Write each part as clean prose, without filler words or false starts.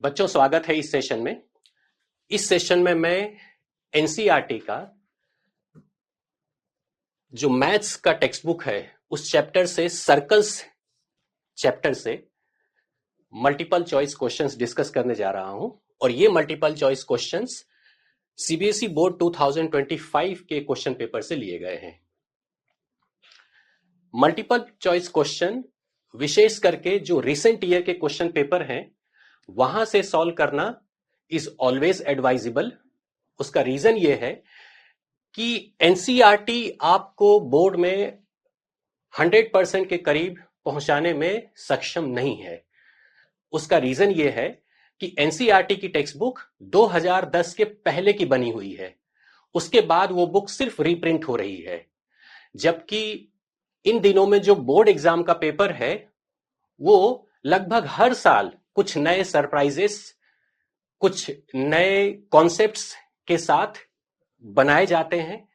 बच्चों, स्वागत है इस सेशन में। इस सेशन में मैं एनसीईआरटी का जो मैथ्स का टेक्स्ट बुक है उस चैप्टर से सर्कल्स चैप्टर से मल्टीपल चॉइस क्वेश्चंस डिस्कस करने जा रहा हूं। और ये multiple choice questions CBSE board 2025 के क्वेश्चन पेपर से लिए गए हैं। मल्टीपल चॉइस क्वेश्चन विशेष करके जो रिसेंट ईयर के क्वेश्चन पेपर हैं वहां से सॉल्व करना इज ऑलवेज एडवाइजेबल। उसका रीजन ये है कि एनसीईआरटी आपको बोर्ड में 100% के करीब पहुंचाने में सक्षम नहीं है। उसका रीजन ये है कि एनसीईआरटी की टेक्स्ट बुक 2010 के पहले की बनी हुई है। उसके बाद वो बुक सिर्फ रीप्रिंट हो रही है, जबकि इन दिनों में जो बोर्ड एग्जाम का पेपर है वो लगभग हर साल कुछ नए सरप्राइजेस, कुछ नए कॉन्सेप्ट्स के साथ बनाए जाते हैं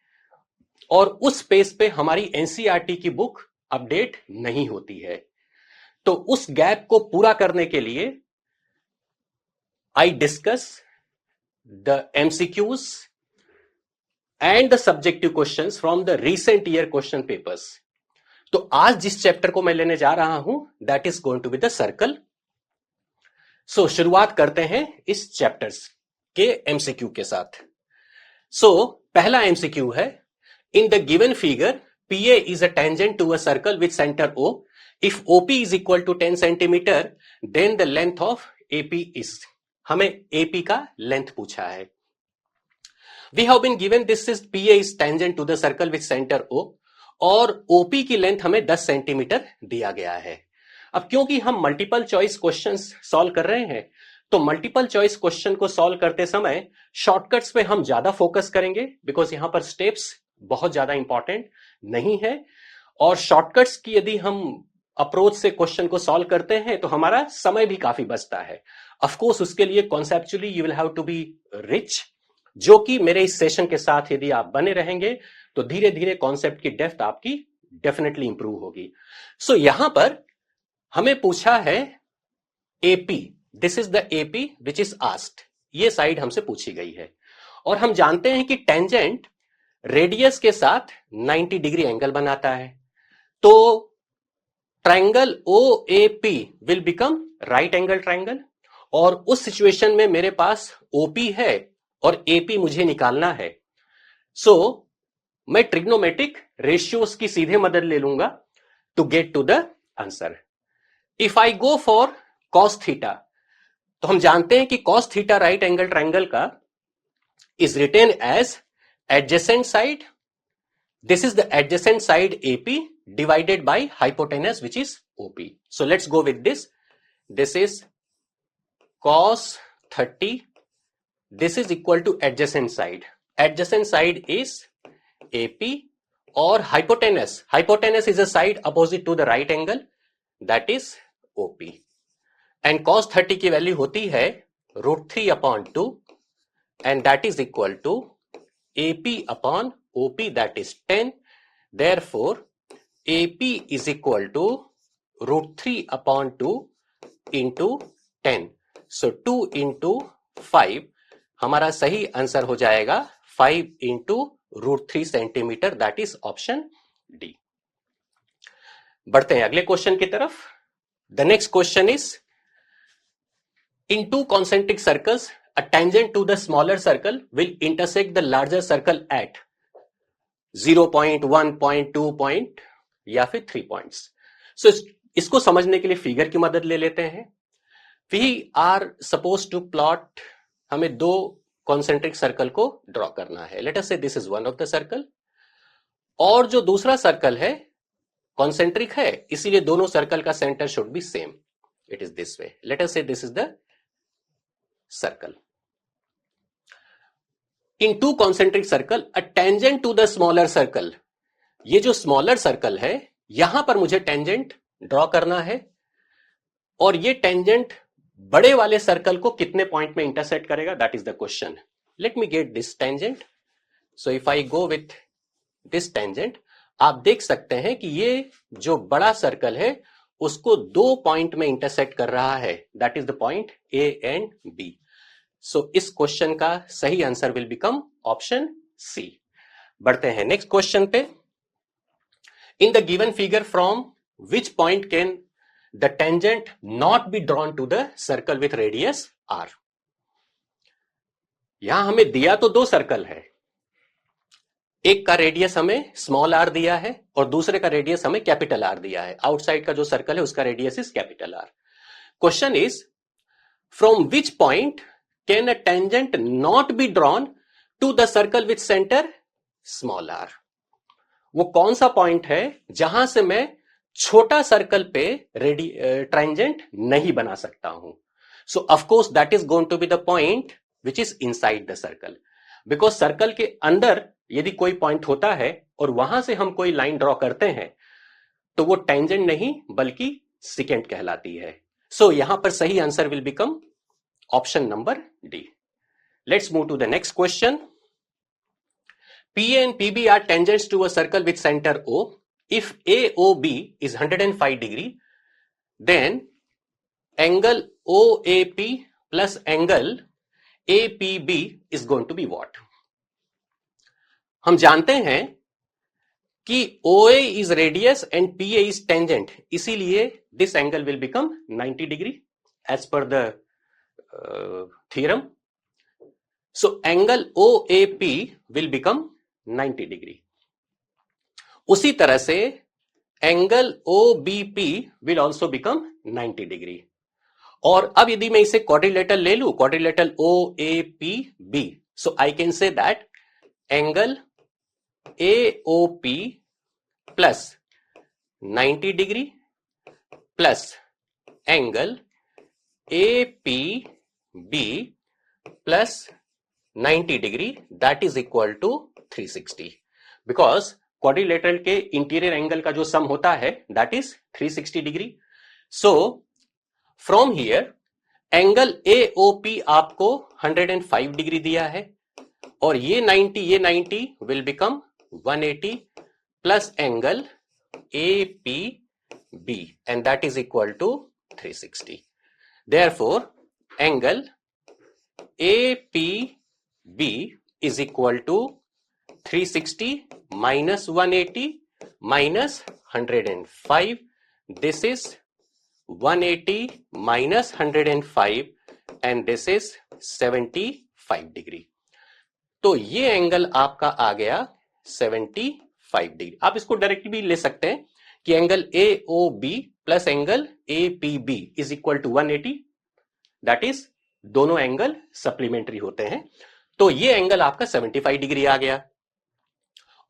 और उस पेस पे हमारी एनसीईआरटी की बुक अपडेट नहीं होती है। तो उस गैप को पूरा करने के लिए I discuss the MCQs and the subjective questions from the recent year question papers. तो आज जिस चैप्टर को मैं लेने जा रहा हूं that is going to be the circle. So शुरुआत करते हैं इस चैप्टर्स के एमसीक्यू के साथ। पहला एमसीक्यू है, in the given figure PA is a tangent to a circle with center O. If OP is equal to 10 centimeter, then the length of AP is. हमें AP का लेंथ पूछा है। We have been given this is PA is tangent to the circle with center O और OP की length हमें 10 centimetre दिया गया है। अब क्योंकि हम मल्टीपल चॉइस क्वेश्चंस सॉल्व कर रहे हैं तो मल्टीपल चॉइस क्वेश्चन को सॉल्व करते समय शॉर्टकट्स पे हम ज्यादा फोकस करेंगे, बिकॉज यहां पर स्टेप्स बहुत ज्यादा इंपॉर्टेंट नहीं है। और शॉर्टकट्स की यदि हम अप्रोच से क्वेश्चन को सॉल्व करते हैं तो हमारा समय भी काफी बचता है। ऑफ कोर्स उसके लिए conceptually you will have to be rich, जो कि मेरे इस सेशन के साथ यदि आप बने रहेंगे तो धीरे धीरे कॉन्सेप्ट की डेप्थ आपकी डेफिनेटली इंप्रूव होगी। सो यहां पर हमें पूछा है AP, this is the AP which is asked. ये साइड हमसे पूछी गई है और हम जानते हैं कि टेंजेंट रेडियस के साथ 90 डिग्री एंगल बनाता है, तो triangle OAP will become right angle triangle. और उस सिचुएशन में मेरे पास OP है और AP मुझे निकालना है। मैं ट्रिग्नोमेट्रिक रेशियोज की सीधे मदद ले लूंगा to get to the answer. If I go for cos theta, तो हम जानते हैं कि cos theta right angle triangle का is written as adjacent side. This is the adjacent side AP divided by hypotenuse which is OP. So let's go with this. This is cos 30. This is equal to adjacent side. Adjacent side is AP or hypotenuse. Hypotenuse is a side opposite to the right angle, that is OP. And cos 30 की value होती है √3/2 and that is equal to AP upon OP, that is 10. Therefore, AP is equal to √3/2 into 10. So 2 into 5 हमारा सही answer हो जाएगा 5 into √3 centimetre, that is option D. बढ़ते हैं अगले क्वेश्चन की तरफ। The next question is, in two concentric circles, a tangent to the smaller circle will intersect the larger circle at 0 point, 1 point, 2 point या फिर 3 points. So इसको समझने के लिए फिगर की मदद ले लेते हैं। We are supposed to plot, हमें दो कॉन्सेंट्रिक सर्कल को ड्रॉ करना है। Let us say this is one of the circle और जो दूसरा सर्कल है कॉन्सेंट्रिक है, इसीलिए दोनों सर्कल का centre should be same. It is this way. Let us say this is the circle. In two concentric circle, a tangent to the smaller circle. ये जो स्मॉलर सर्कल है यहां पर मुझे टेंजेंट ड्रॉ करना है और ये टेंजेंट बड़े वाले सर्कल को कितने पॉइंट में इंटरसेक्ट करेगा, that is the question. Let me get this tangent. So if I go with this tangent, आप देख सकते हैं कि ये जो बड़ा सर्कल है उसको दो पॉइंट में इंटरसेक्ट कर रहा है, that is the point A and B. So इस क्वेश्चन का सही answer will become option C. बढ़ते हैं नेक्स्ट क्वेश्चन पे. In the given figure from which point can the tangent not be drawn to the circle with radius R. यहां हमें दिया तो दो सर्कल है, एक का रेडियस हमें स्मॉल आर दिया है और दूसरे का रेडियस हमें कैपिटल आर दिया है. आउटसाइड का जो सर्कल है उसका radius is capital R. Question is from which point can a tangent not be drawn to the circle with centre small R. वो कौन सा पॉइंट है जहां से मैं छोटा सर्कल पे टेंजेंट नहीं बना सकता हूं. So of course that is going to be the point which is inside the circle. Because circle के अंदर यदि कोई पॉइंट होता है और वहां से हम कोई लाइन ड्रॉ करते हैं तो वो टेंजेंट नहीं बल्कि सिकेंट कहलाती है. सो यहां पर सही answer will become option number D. Let's move to the next question. P and PB are tangents to a circle with center O. If AOB is 105 degree, then angle OAP plus angle APB is going to be what? हम जानते हैं कि OA is radius and PA is tangent, इसीलिए this angle will become 90 degree as per the theorem. So angle OAP will become 90 degree. उसी तरह से angle OBP will also become 90 degree. और अब यदि मैं इसे क्वाड्रिलेटरल ले लू, quadrilateral OAPB, so I can say that angle AOP plus 90 degree plus angle APB plus 90 degree, that is equal to 360. Because quadrilateral के इंटीरियर एंगल का जो सम होता है that is 360 degree. So from here angle AOP आपको 105 degree दिया है और ये 90 will become 180 plus angle APB and that is equal to 360. Therefore angle APB is equal to 360 minus 180 minus 105. This is 180 minus 105 and this is 75 degree. तो ये angle आपका आ गया 75 degree. आप इसको डायरेक्टली भी ले सकते हैं कि angle AOB plus angle APB is equal to 180. That is दोनों एंगल सप्लीमेंट्री होते हैं. तो ये एंगल आपका 75 डिग्री आ गया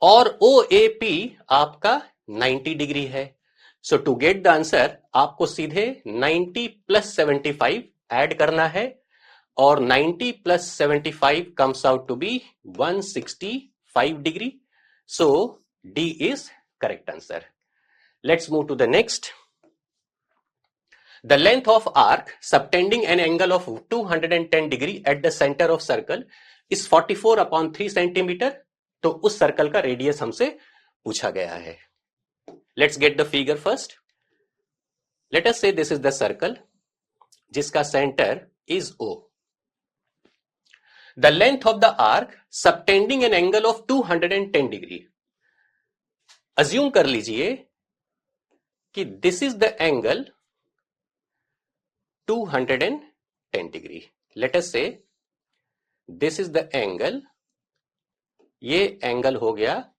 और OAP आपका 90 डिग्री है. सो टू गेट द आंसर आपको सीधे 90 प्लस 75 ऐड करना है और 90 plus 75 comes out to be 165 degree. सो D is correct answer. Let's move to the next. The length of arc subtending an angle of 210 degree at the center of circle is 44/3 centimeter. तो उस circle का radius हमसे पूछा गया है. Let's get the figure first. Let us say this is the circle जिसका centre is O. The length of the arc subtending an angle of 210 degree. Assume कर लीजिए कि this is the angle 210 degree. Let us say this is the angle, ये angle हो गया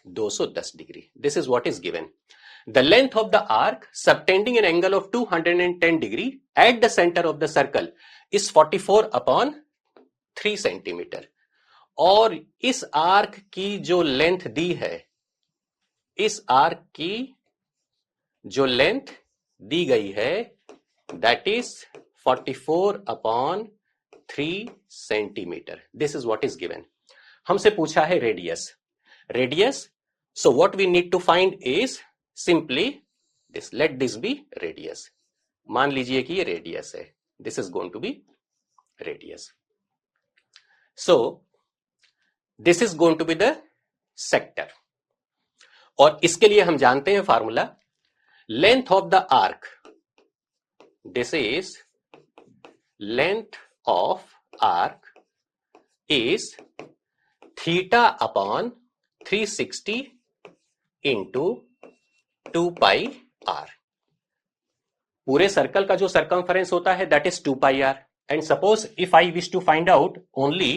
210 degree. This is what is given. The length of the arc subtending an angle of 210 degree at the center of the circle is 44/3 centimeter. और इस arc की जो length दी है, इस arc की जो लेंथ दी गई है that is 44/3 centimeter. This is what is given. हमसे पूछा है radius. So what we need to find is simply this. Let this be radius. मान लीजिए कि ये रेडियस है. This is going to be radius. So this is going to be the sector. और इसके लिए हम जानते हैं formula. length of the arc, this is length of arc is theta upon 360 into 2 pi r. पूरे circle का जो circumference होता है that is 2 pi r. And suppose if I wish to find out only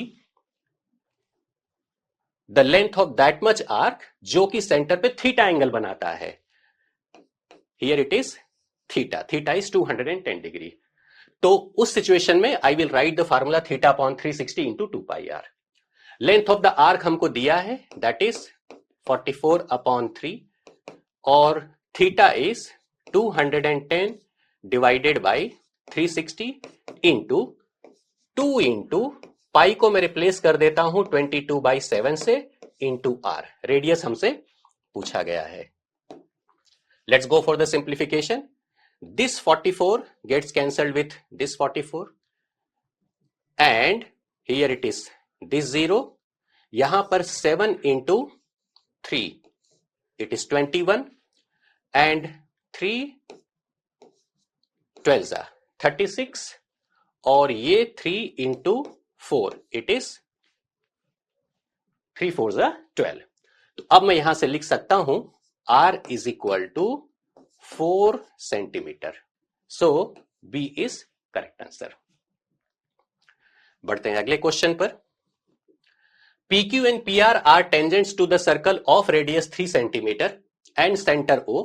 the length of that much arc जो कि centre पे theta angle बनाता है, here it is theta, theta is 210 degree. तो उस सिचुएशन में I will write the formula theta upon 360 into 2 pi R. Length of the arc हमको दिया है दैट इज 44 अपॉन 3 और theta is 210 divided by 360 into 2 into pi को मैं replace कर देता हूं 22/7 से इंटू आर. रेडियस हमसे पूछा गया है. Let's go for the simplification. This 44 gets cancelled with this 44 and here it is this 0. यहां पर 7 into 3 it is 21 and 3 12s are 36 और ये 3 into 4 it is 3 4s are 12. तो अब मैं यहां से लिख सकता हूं R is equal to 4 centimetre. So B is correct answer. बढ़ते हैं अगले क्वेश्चन पर. PQ and PR are tangents to the circle of radius 3 centimeter and center O.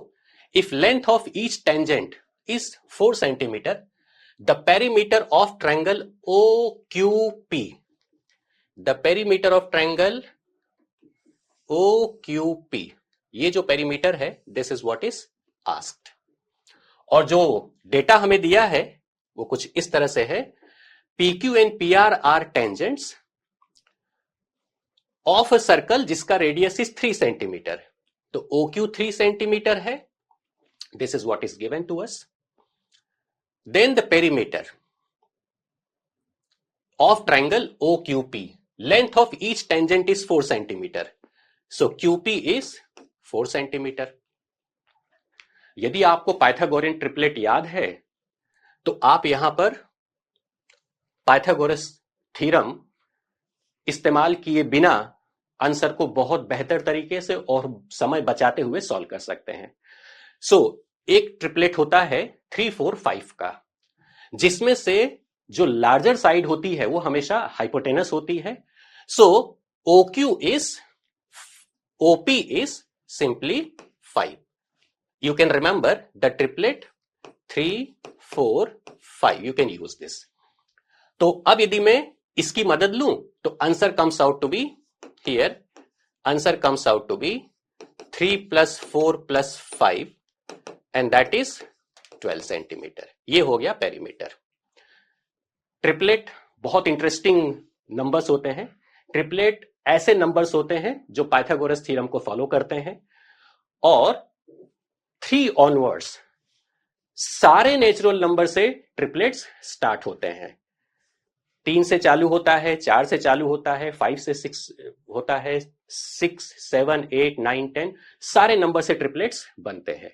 If length of each tangent is 4 centimeter, the perimeter of triangle OQP, the perimeter of triangle OQP, ये जो perimeter है this is what is asked. और जो data हमें दिया है वो कुछ इस तरह से है. PQ and PR are tangents of a circle जिसका रेडियस इज 3 सेंटीमीटर. तो OQ 3 सेंटीमीटर है. This is what is given to us. Then the perimeter of triangle OQP, length of each tangent is 4 centimetre. So QP is 4 centimetre. यदि आपको Pythagorean triplet याद है तो आप यहां पर पाइथागोरस थ्योरम इस्तेमाल किए बिना आंसर को बहुत बेहतर तरीके से और समय बचाते हुए सॉल्व कर सकते हैं. सो एक ट्रिपलेट होता है 3 4 5 का, जिसमें से जो लार्जर साइड होती है वो हमेशा हाइपोटेनस होती है. सो OP is simply 5. You can remember the triplet 3 4 5. You can use this. तो अब यदि मैं इसकी मदद लूं तो answer comes out to be here. Answer comes out to be 3 + 4 + 5 and that is 12 centimetre. ये हो गया पेरीमीटर. ट्रिपलेट बहुत इंटरेस्टिंग नंबर्स होते हैं. ट्रिपलेट ऐसे नंबर्स होते हैं जो पाइथागोरस थ्योरम को फॉलो करते हैं. और 3 ऑनवर्ड्स सारे नेचुरल नंबर से ट्रिपलेट्स स्टार्ट होते हैं. 3 से चालू होता है, 4 से चालू होता है, 5 से 6 होता है, 6 7 8 9 10 सारे नंबर से ट्रिपलेट्स बनते हैं.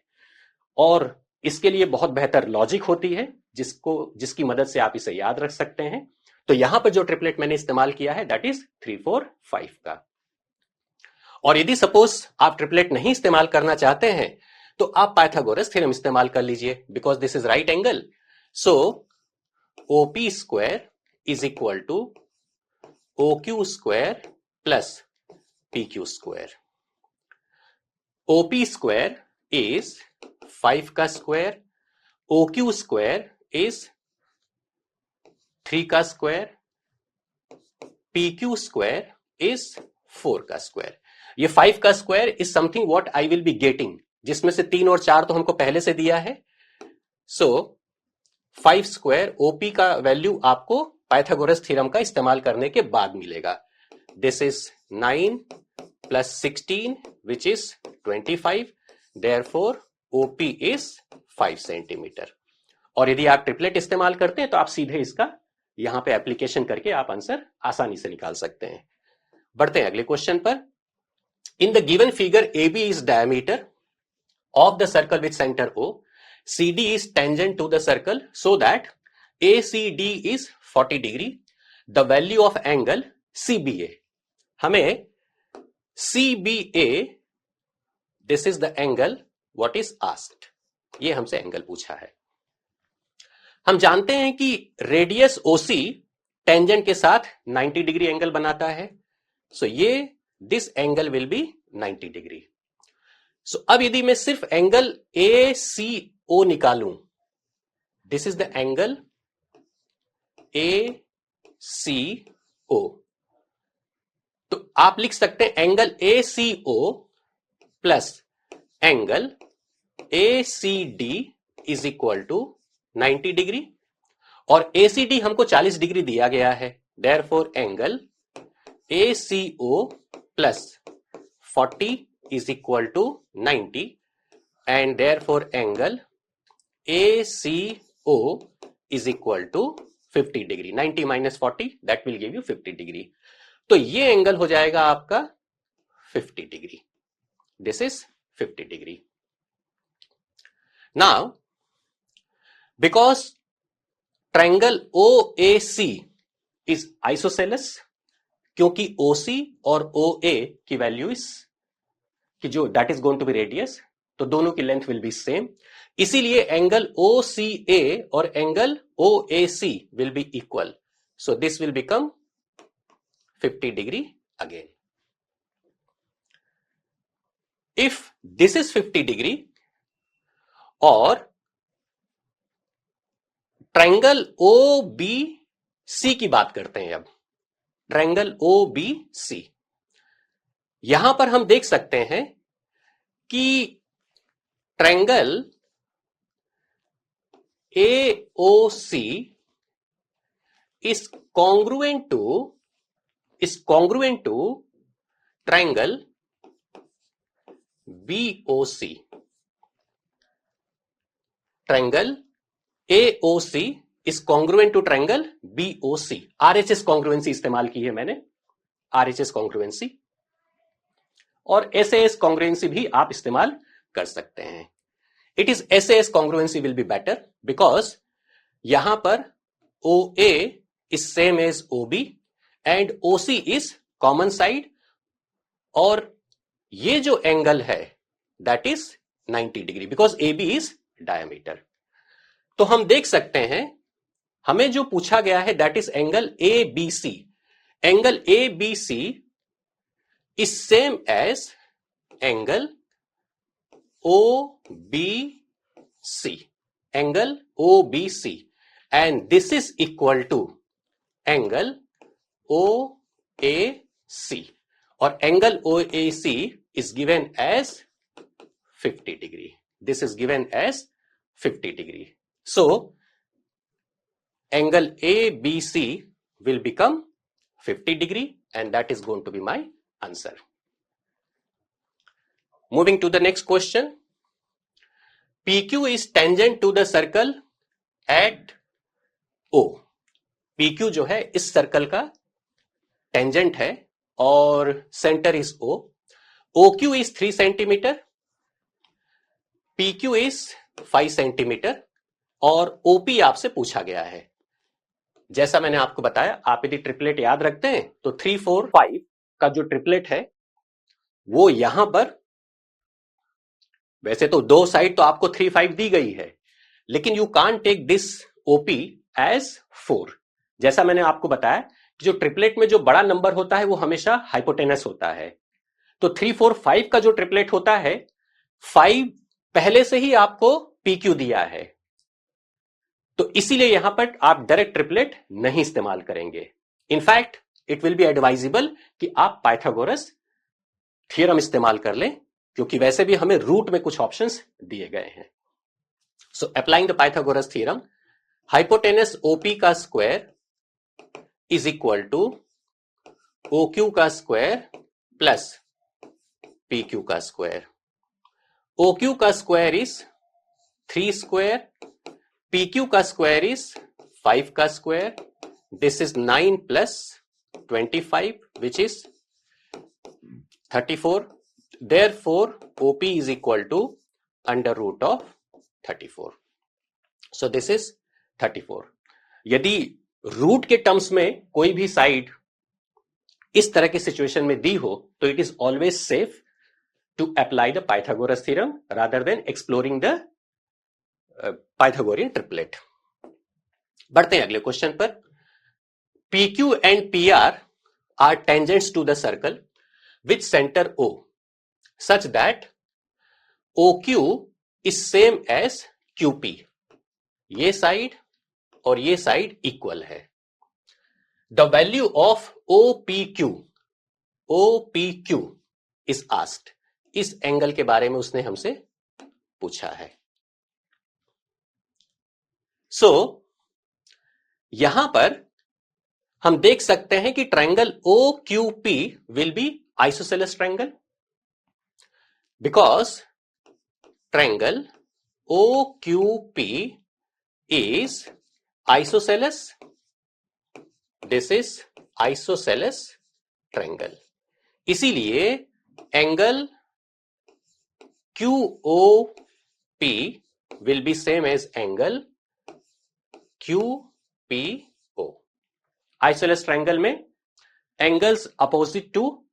और इसके लिए बहुत बेहतर लॉजिक होती है जिसकी मदद से आप इसे याद रख सकते हैं. तो यहां पर जो ट्रिपलेट मैंने इस्तेमाल किया है दैट इज 3 4 5 का. और यदि सपोज आप ट्रिपलेट नहीं इस्तेमाल करना चाहते हैं तो आप पाइथागोरस थ्योरम इस्तेमाल कर लीजिए because this is right angle. So OP square is equal to OQ square plus PQ square. OP square is 5 का स्क्वायर, OQ स्क्वायर इज 3 का स्क्वायर, PQ स्क्वायर इज 4 का स्क्वायर. ये 5 का square is something what I will be getting, जिसमें से 3 और 4 तो हमको पहले से दिया है. सो 5 स्क्वायर OP का वैल्यू आपको पाइथागोरस थ्योरम का इस्तेमाल करने के बाद मिलेगा. This is 9 + 16 which is 25. Therefore OP is 5 centimetre. और यदि आप ट्रिपलेट इस्तेमाल करते हैं तो आप सीधे इसका यहां पे एप्लीकेशन करके आप आंसर आसानी से निकाल सकते हैं. बढ़ते हैं अगले क्वेश्चन पर. इन the given figure AB is diameter of the circle with center O, CD is tangent to the circle so that ACD is 40 degree. The value of angle CBA. हमें CBA, this is the angle what is asked. ये हमसे angle पूछा है. हम जानते हैं कि radius OC tangent के साथ 90 डिग्री एंगल बनाता है. सो ये this angle will be 90 degree. So अब यदि मैं सिर्फ एंगल ACO निकालूं, this is the angle ACO, तो आप लिख सकते हैं angle ACO plus angle ACD is equal to 90 degree, और ACD हमको 40 डिग्री दिया गया है. Therefore angle ACO plus 40 is equal to 90, and therefore angle ACO is equal to 50 degree. 90 minus 40, that will give you 50 degree. तो ये angle हो जाएगा आपका 50 degree. This is 50 degree. Now, because triangle OAC is isosceles, क्योंकि OC और OA की value इस कि जो that is going to be radius, तो दोनों की लेंथ विल बी सेम, इसीलिए एंगल OCA और angle OAC will be equal. So this will become 50 degree again. If this is 50 degree और ट्रायंगल OBC की बात करते हैं. अब ट्रायंगल OBC, यहां पर हम देख सकते हैं कि triangle AOC is congruent to triangle BOC. Triangle AOC is congruent to triangle BOC. RHS congruency इस्तेमाल की है मैंने, RHS congruency, और SAS congruency भी आप इस्तेमाल कर सकते हैं. It is SAS congruency will be better because यहां पर OA is same as OB and OC is common side, और ये जो एंगल है that is 90 degree because AB is diameter. तो हम देख सकते हैं हमें जो पूछा गया है that is angle ABC. Angle ABC is same as angle OBC, angle OBC, and this is equal to angle OAC, or angle OAC is given as 50 degree. This is given as 50 degree. So angle ABC will become 50 degree, and that is going to be my answer. Moving to the next question. PQ is tangent to the circle at O. PQ जो है इस circle का tangent है और centre is O. OQ is 3 centimetre, PQ is 5 centimetre, और OP आपसे पूछा गया है. जैसा मैंने आपको बताया, आप यदि ट्रिपलेट याद रखते हैं तो 3, 4, 5 का जो ट्रिपलेट है वो यहां पर, वैसे तो दो साइड तो आपको 3, 5 दी गई है, लेकिन you can't take this OP as 4. जैसा मैंने आपको बताया कि जो ट्रिपलेट में जो बड़ा नंबर होता है वो हमेशा हाइपोटेनस होता है. तो 3, 4, 5 का जो ट्रिपलेट होता है, 5 पहले से ही आपको PQ दिया है, तो इसीलिए यहां पर आप डायरेक्ट ट्रिपलेट नहीं इस्तेमाल करेंगे. In fact it will be advisable कि आप पाइथागोरस थ्योरम इस्तेमाल कर लें, क्योंकि वैसे भी हमें रूट में कुछ ऑप्शंस दिए गए हैं. So applying the Pythagoras theorem, hypotenuse OP का square is equal to OQ का स्क्वायर प्लस PQ का स्क्वायर. OQ का स्क्वायर इज 3 स्क्वायर, PQ का स्क्वायर इज 5 का square. This is 9 plus 25 which is 34. Therefore OP is equal to under root of 34. So this is 34. यदि root के terms में कोई भी साइड इस तरह की सिचुएशन में दी हो तो it is always safe to apply the Pythagoras theorem rather than exploring the Pythagorean triplet. बढ़ते हैं अगले क्वेश्चन पर. PQ and PR are tangents to the circle with center O such that OQ is same as QP. ये side और ये side equal है. The value of OPQ is asked. इस angle के बारे में उसने हमसे पूछा है. सो यहां पर हम देख सकते हैं कि triangle OQP will be isosceles triangle because triangle OQP is isosceles. This is isosceles triangle. इसीलिए angle QOP will be same as angle QPO. Isosceles triangle में angles opposite to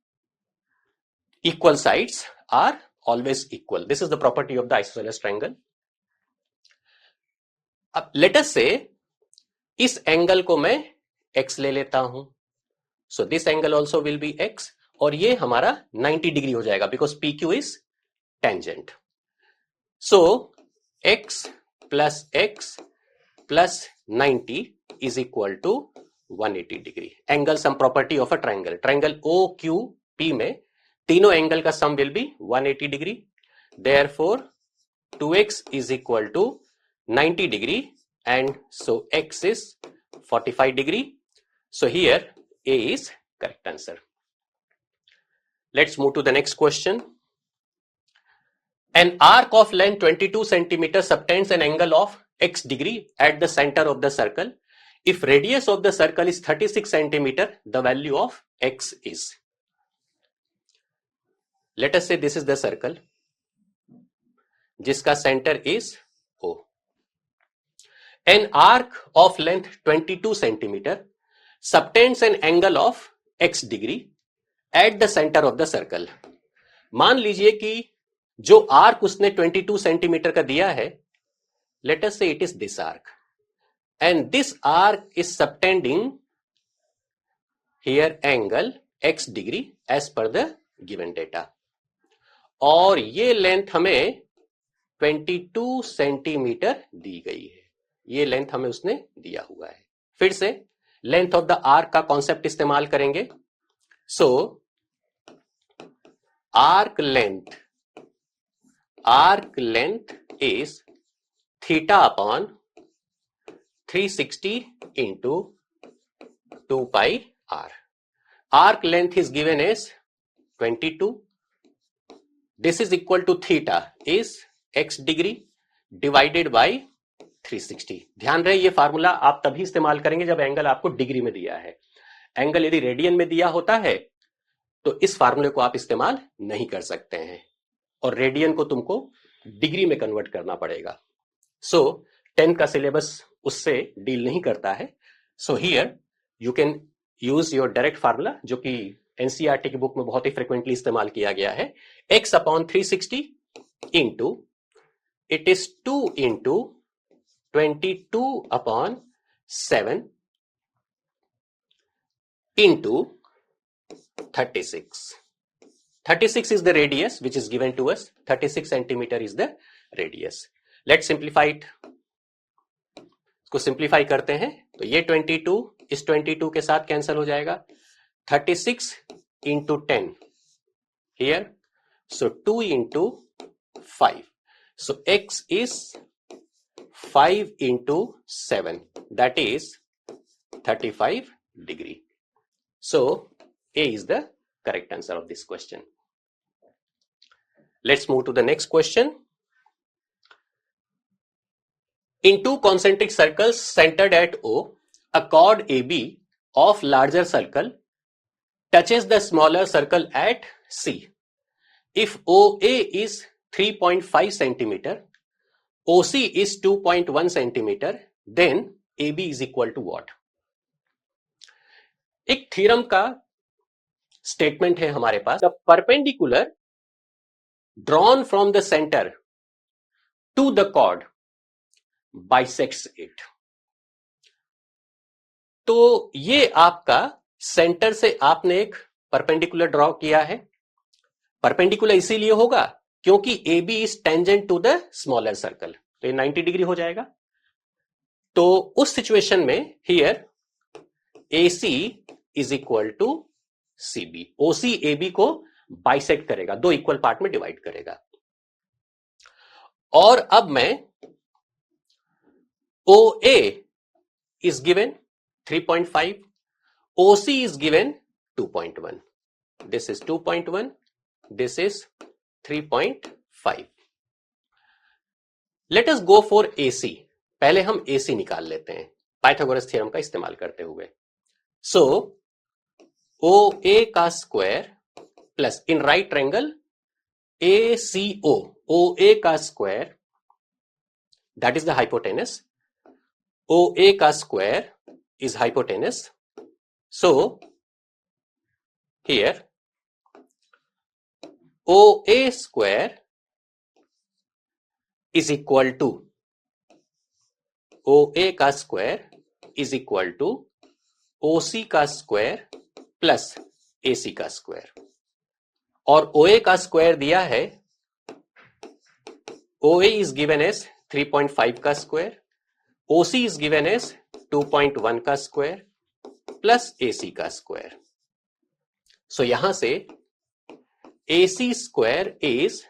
equal sides are always equal. This is the property of the isosceles triangle. अब let us say इस angle को मैं x ले लेता हूं. So this angle also will be x और ये हमारा 90 डिग्री हो जाएगा because PQ is tangent. So x plus 90 is equal to 180 degree. Angle sum property of a triangle. Triangle OQP में तीनों एंगल का सम will be 180 degree. Therefore 2x is equal to 90 degree and so x is 45 degree. So here A is correct answer. Let's move to the next question. An arc of length 22 centimeters subtends an angle of x degree at the center of the circle. If radius of the circle is 36 centimeter, the value of x is. Let us say this is the circle, जिसका center is O. An arc of length 22 centimeter subtends an angle of x degree at the center of the circle. मान लीजिए कि जो arc उसने 22 centimetre का दिया है, let us say it is this arc, and this arc is subtending here angle x degree as per the given data. और ये लेंथ हमें 22 सेंटीमीटर दी गई है. ये लेंथ हमें उसने दिया हुआ है. फिर से लेंथ ऑफ द आर्क का कॉन्सेप्ट इस्तेमाल करेंगे. So arc length is theta upon 360 into 2 pi r. Arc length is given as 22. This is equal to theta is x degree divided by 360. ध्यान रहे ये फार्मूला आप तभी इस्तेमाल करेंगे जब एंगल आपको डिग्री में दिया है. एंगल यदि रेडियन में दिया होता है तो इस फार्मूले को आप इस्तेमाल नहीं कर सकते हैं और रेडियन को तुमको डिग्री में कन्वर्ट करना पड़ेगा. सो 10 का सिलेबस उससे डील नहीं करता है. So here you can use your direct formula जो कि एनसीईआरटी की बुक में बहुत ही फ्रिक्वेंटली इस्तेमाल किया गया है. x upon 360 into it is 2 into 22 upon 7 into 36. 36 is the radius which is given to us. 36 centimeter is the radius. Let's simplify it. इसको सिंप्लीफाई करते हैं तो ये 22 इस 22 के साथ कैंसिल हो जाएगा. 36 into 10 here. So 2 into 5. So x is 5 into 7, that is 35 degree. So A is the correct answer of this question. Let's move to the next question. In two concentric circles centered at O, a chord AB of larger circle touches the smaller circle at C. If OA is 3.5 centimeter, OC is 2.1 centimeter, then AB is equal to what? एक theorem का statement है हमारे पास, the perpendicular drawn from the centre to the chord bisects it. तो ये आपका centre से आपने एक परपेंडिकुलर ड्रॉ किया है। परपेंडिकुलर इसीलिए होगा क्योंकि AB is tangent to the smaller circle, तो ये 90 डिग्री हो जाएगा। तो उस सिचुएशन में here AC is equal to CB, OC AB को बाइसेक्ट करेगा, दो इक्वल पार्ट में डिवाइड करेगा। और अब मैं OA is given 3.5, OC is given 2.1. This is 2.1, this is 3.5. Let us go for AC. पहले हम AC निकाल लेते हैं पाइथागोरस थ्योरम का इस्तेमाल करते हुए। So OA का square plus in right triangle ACO, OA का square that is the hypotenuse, OA का square is hypotenuse. So here OA square is equal to OA का square is equal to OC का square plus AC का square, और OA का square दिया है, OA is given as 3.5 का square, OC is given as 2.1 का square plus AC का स्क्वायर। सो यहां से AC स्क्वायर इज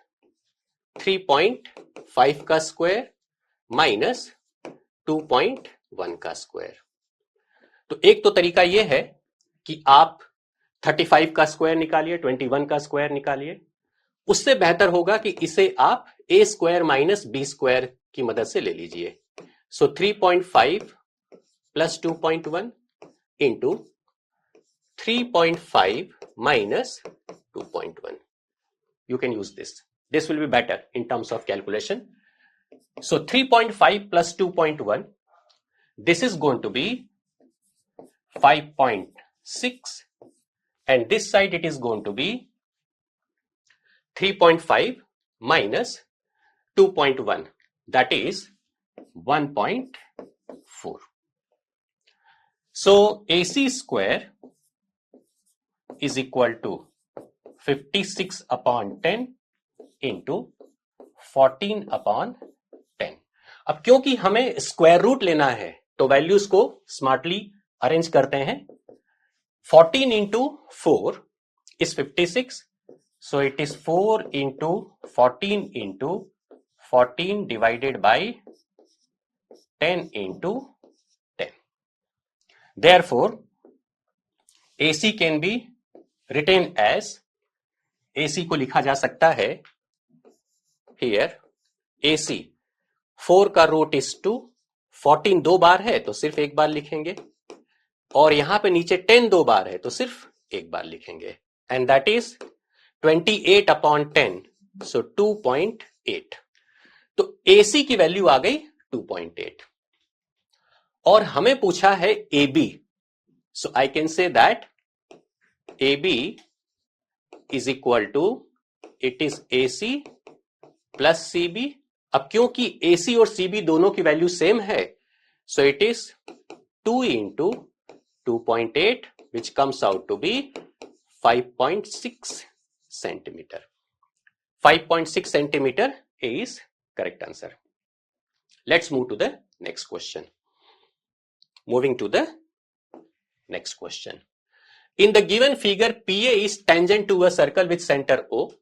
3.5 का स्क्वायर माइनस 2.1 का स्क्वायर। तो एक तो तरीका यह है कि आप 35 का स्क्वायर निकालिए, 21 का स्क्वायर निकालिए। उससे बेहतर होगा कि इसे आप A square minus B square की मदद से ले लीजिए। So 3.5 plus 2.1 into 3.5 minus 2.1. You can use this. This will be better in terms of calculation. So 3.5 plus 2.1, this is going to be 5.6, and this side it is going to be 3.5 minus 2.1, that is 1.4. So AC square is equal to 56 upon 10 into 14 upon 10. अब क्योंकि हमें square root लेना है तो values को smartly arrange करते हैं। 14 into 4 is 56, so it is 4 into 14 into 14 divided by 10 into 10. Therefore, AC can be written as, AC को लिखा जा सकता है here AC 4 का रूट इज 2, 14 दो बार है तो सिर्फ एक बार लिखेंगे, और यहां पे नीचे 10 दो बार है तो सिर्फ एक बार लिखेंगे, एंड दैट इज 28 अपॉन 10, सो 2.8। तो AC की वैल्यू आ गई 2.8, और हमें पूछा है AB, so I can say that AB is equal to, it is AC plus CB। अब क्योंकि AC और CB दोनों की वैल्यू सेम है, so it is 2 into 2.8 which comes out to be 5.6 centimeter. 5.6 centimeter is correct answer. Let's move to the next question. Moving to the next question. In the given figure, PA is tangent to a circle with center O.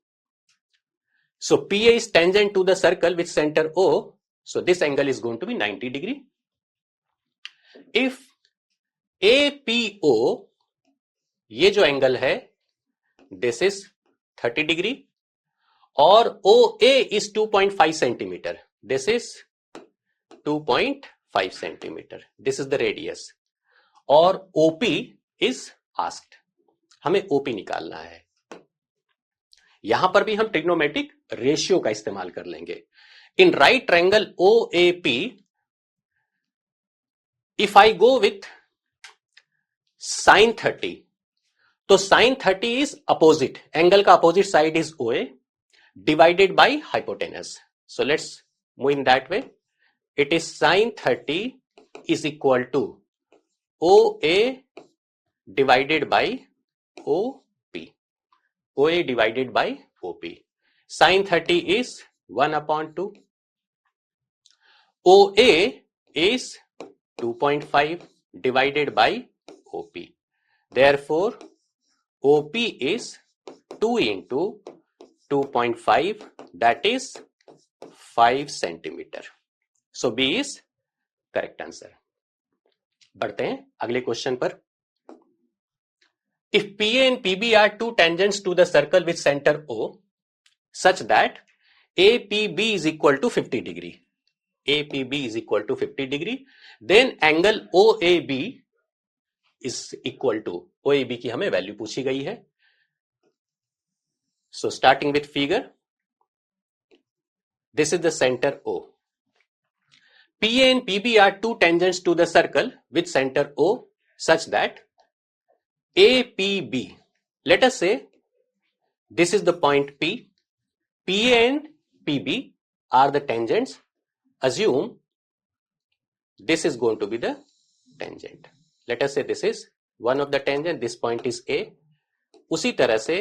So PA is tangent to the circle with center O. So this angle is going to be 90 degree. If APO, ये जो angle है, this is 30 degree, और OA is 2.5 centimeter. This is 2.5 centimeter. This is the radius. और OP is asked. हमें OP निकालना है। यहां पर भी हम ट्रिग्नोमेट्रिक रेशियो का इस्तेमाल कर लेंगे. In right triangle OAP, if I go with sin 30, तो sin 30 इज अपोजिट, एंगल का opposite side is OA divided by hypotenuse. So let's move in that way. It is sin 30 is equal to OA divided by OP. OA divided by OP. Sin 30 is 1 upon 2. OA is 2.5 divided by OP. Therefore, OP is 2 into 2.5, that is 5 centimeter. So B is correct answer. बढ़ते हैं अगले question पर. If PA and PB are two tangents to the circle with center O, such that APB is equal to 50 degree. APB is equal to 50 degree. Then angle OAB is equal to, OAB की हमें value पूछी गई है. So starting with figure, this is the center O. PA and PB are two tangents to the circle with center O such that APB, let us say this is the point P. PA and PB are the tangents. Assume this is going to be the tangent. Let us say this is one of the tangent, this point is A. उसी तरह से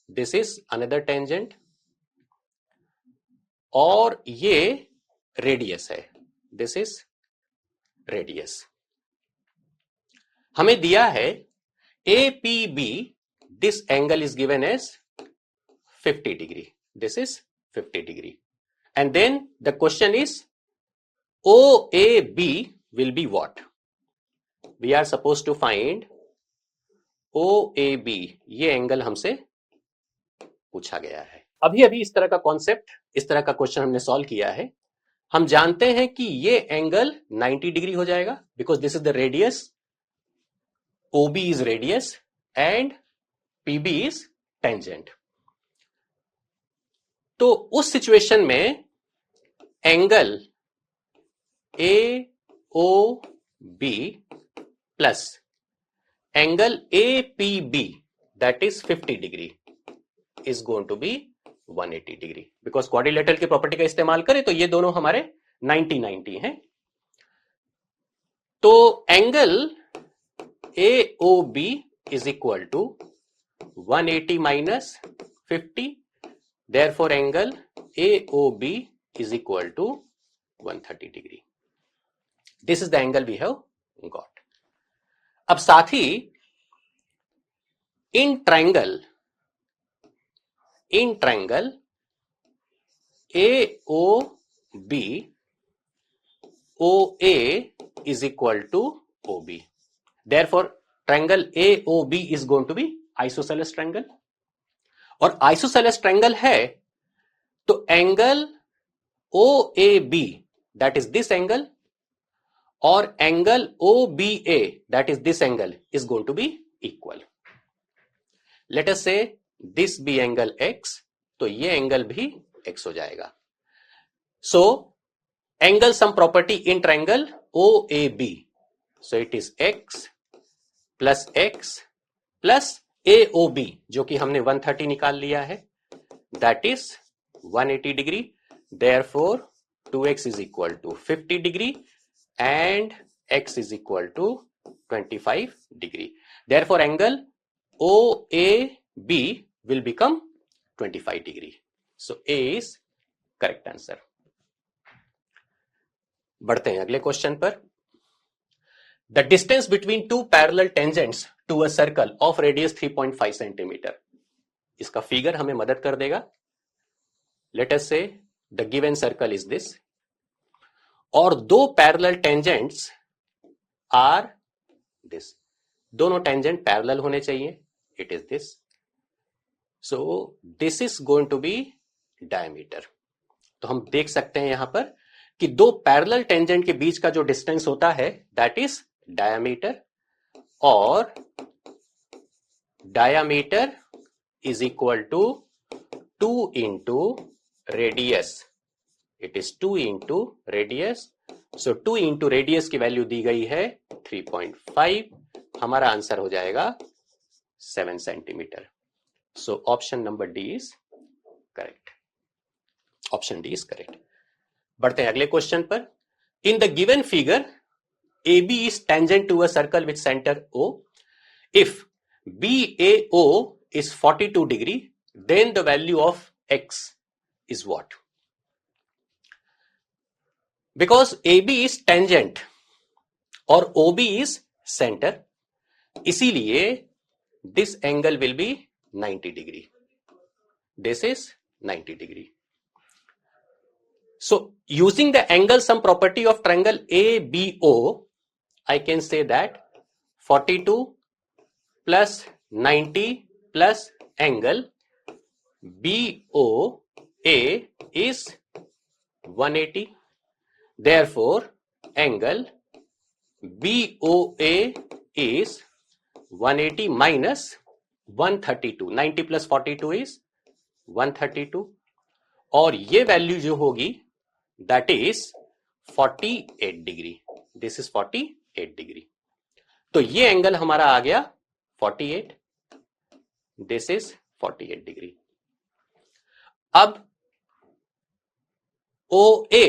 this is another tangent और ये radius है, this is radius. हमें दिया है APB, this angle is given as 50 degree. This is 50 degree. And then the question is OAB will be what? We are supposed to find OAB. ये angle हमसे पूछा गया है. अभी अभी इस तरह का कॉन्सेप्ट, इस तरह का क्वेश्चन हमने सॉल्व किया है. हम जानते हैं कि ये एंगल 90 डिग्री हो जाएगा because this is the radius, OB is radius and PB is tangent. तो उस सिचुएशन में angle AOB plus angle APB that is 50 degree is going to be 180 degree. Because quadrilateral की प्रॉपर्टी का इस्तेमाल करें तो ये दोनों हमारे 90-90 हैं. तो angle AOB is equal to 180 minus 50. Therefore, angle AOB is equal to 130 degree. This is the angle we have got. अब साथ ही in triangle AOB, OA is equal to OB. Therefore, triangle AOB is going to be isosceles triangle. और isosceles triangle है तो angle OAB, that is this angle, और angle OBA, that is this angle, is going to be equal. Let us say this be angle X, तो ये angle भी X हो जाएगा. So angle sum property in triangle OAB, so it is X plus X plus AOB जो कि हमने 130 निकाल लिया है, that is 180 degree. Therefore 2x is equal to 50 degree and x is equal to 25 degree. Therefore angle OAB will become 25 degree. So A is correct answer. बढ़ते हैं अगले question पर. The distance between two parallel tangents to a circle of radius 3.5 centimeter. इसका figure हमें मदद कर देगा. Let us say the given circle is this. और दो पैरेलल टेंजेंट्स आर दिस. दोनों टेंजेंट पैरेलल होने चाहिए. It is this. So this is going to be diameter. तो हम देख सकते हैं यहां पर कि दो पैरेलल टेंजेंट के बीच का जो डिस्टेंस होता है दैट इज डायमीटर, और diameter is equal to 2 into radius, it is 2 into radius. So 2 into radius की वैल्यू दी गई है 3.5, हमारा आंसर हो जाएगा 7 centimetre. So option number D is correct. Option D is correct. बढ़ते हैं अगले क्वेश्चन पर. In the given figure, AB is tangent to a circle with center O. If BAO is 42 degree, then the value of X is what? Because AB is tangent और OB is center, इसीलिए this angle will be 90 degree. This is 90 degree. So using the angle sum property of triangle ABO, I can say that 42 plus 90 plus angle BOA is 180. Therefore, angle BOA is 180 minus 132. 90 plus 42 is 132. और ये value जो होगी that is 48 degree. This is 48 degree. तो ये angle हमारा आ गया 48. This is 48 degree. अब OA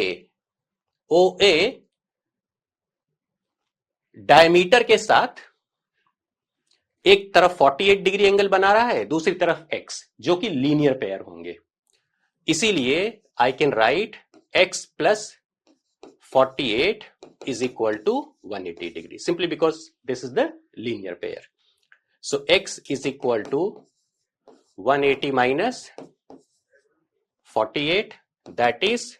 diameter के साथ एक तरफ 48 डिग्री एंगल बना रहा है, दूसरी तरफ X, जो कि लीनियर पेयर होंगे. इसीलिए I can write X plus 48 is equal to 180 degree, simply because this is the linear pair. So X is equal to 180 minus 48, that is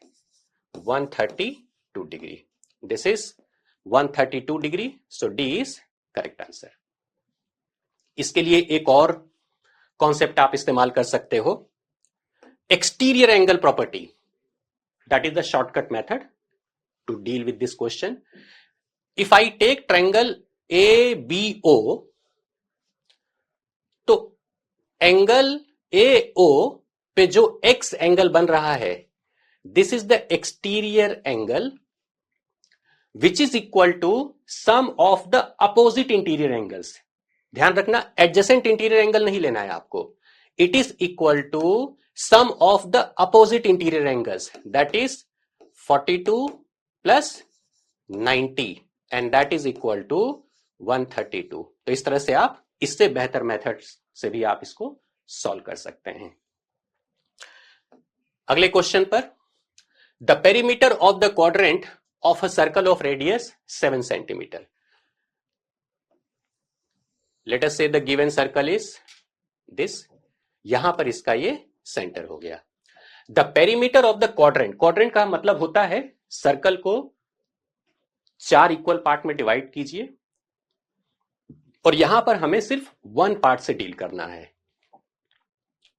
132 degree. This is 132 degree. So D is correct answer. इसके लिए एक और concept आप इस्तेमाल कर सकते हो, exterior angle property. That is the shortcut method to deal with this question. If I take triangle ABO, तो एंगल AO पे जो X एंगल बन रहा है, this is the exterior angle which is equal to sum of the opposite interior angles. ध्यान रखना, adjacent interior angle नहीं लेना है आपको. It is equal to sum of the opposite interior angles, that is 42 plus 90 and that is equal to 132. तो इस तरह से आप इससे बेहतर मेथड से भी आप इसको सॉल्व कर सकते हैं. अगले क्वेश्चन पर, the perimeter of the quadrant of a circle of radius 7 centimetre. Let us say the given circle is this. यहां पर इसका ये सेंटर हो गया. The perimeter of the quadrant, quadrant का मतलब होता है सर्कल को 4 इक्वल पार्ट में डिवाइड कीजिए और यहां पर हमें सिर्फ 1 पार्ट से डील करना है.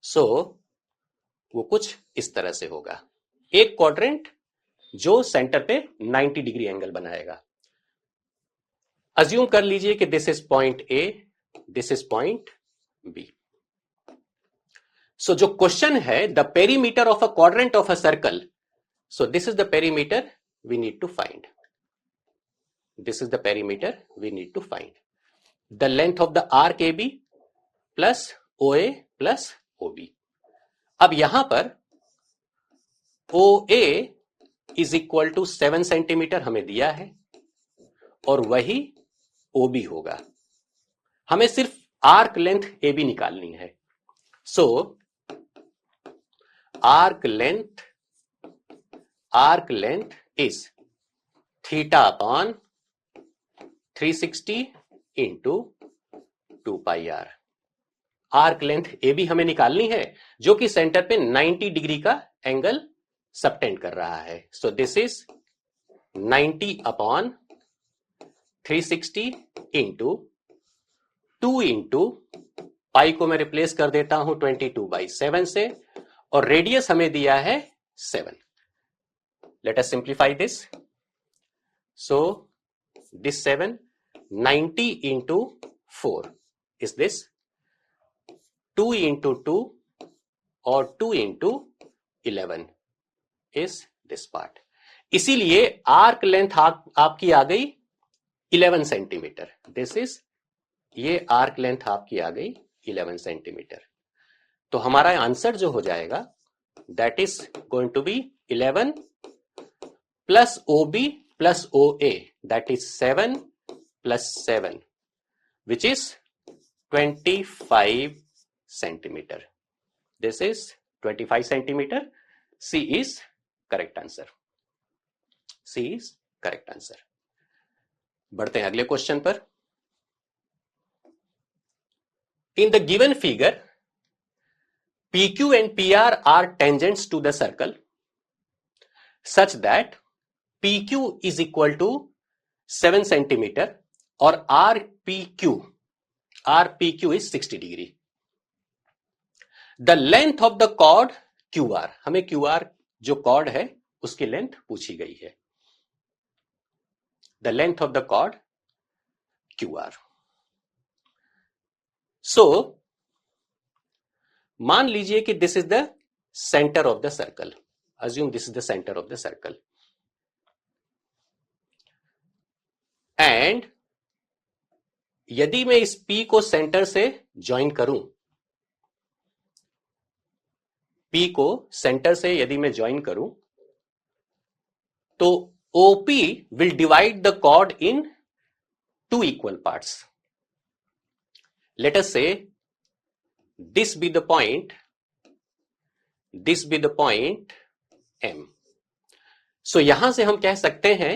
सो वो कुछ इस तरह से होगा. एक क्वाड्रेंट जो सेंटर पे 90 डिग्री एंगल बनाएगा. अज्यूम कर लीजिए कि this is point A, this is point B. So जो क्वेश्चन है, the perimeter of a quadrant of a circle. So this is the perimeter we need to find. This is the perimeter we need to find. The length of the arc A B plus O A plus O B. अब यहां पर O A is equal to 7 centimetre हमें दिया है और वही O B होगा. हमें सिर्फ आर्क लेंथ ए बी निकालनी है. So arc length is theta upon 360 into 2 pi R. Arc length A B हमें निकालनी है जो कि सेंटर पे 90 डिग्री का एंगल सबटेंड कर रहा है. So this is 90 upon 360 into 2 into pi को मैं रिप्लेस कर देता हूं 22/7 से और रेडियस हमें दिया है 7. Let us simplify this. So this 7, 90 into 4 is this 2 into 2 और 2 into 11 is this part. इसीलिए आर्क लेंथ आपकी आ गई 11 सेंटीमीटर. दिस इज, ये आर्क लेंथ आपकी आ गई 11 सेंटीमीटर. तो हमारा आंसर जो हो जाएगा that is going to be 11 plus OB plus OA, that is 7 plus 7, which is 25 centimeter. This is 25 centimeter. C is correct answer. C is correct answer. बढ़ते हैं अगले क्वेश्चन पर. In the given figure, PQ and PR are tangents to the circle such that PQ is equal to 7 centimeter और RPQ is 60 degree. The length of the chord QR, हमें QR जो chord है उसकी length पूछी गई है. The length of the chord QR. So मान लीजिए कि this is the center of the circle. Assume this is the center of the circle. And यदि मैं इस P को सेंटर से ज्वाइन करूं, P को सेंटर से यदि मैं ज्वाइन करूं, तो OP will divide the chord in 2 equal parts. Let us say this be the point, this be the point M. So यहां से हम कह सकते हैं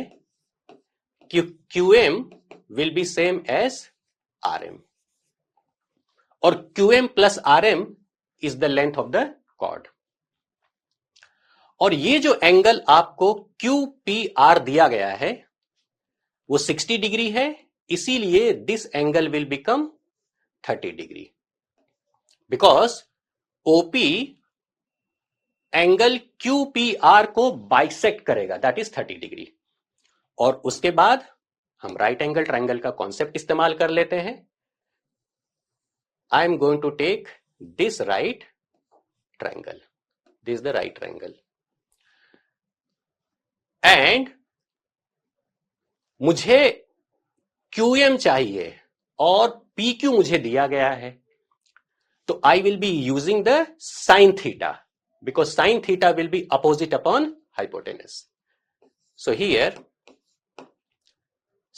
कि QM will be same as RM, और QM plus RM is the length of the chord. और ये जो एंगल आपको QPR दिया गया है वो 60 डिग्री है, इसीलिए this angle will become 30 degree, because OP angle QPR को बाइसेक्ट करेगा, दैट इज 30 डिग्री. और उसके बाद हम राइट एंगल ट्रायंगल का कॉन्सेप्ट इस्तेमाल कर लेते हैं. I am going to take this right triangle, this is the right triangle, and मुझे QM चाहिए और PQ मुझे दिया गया है, तो I will be using the sine theta, because sine theta will be opposite upon hypotenuse. So here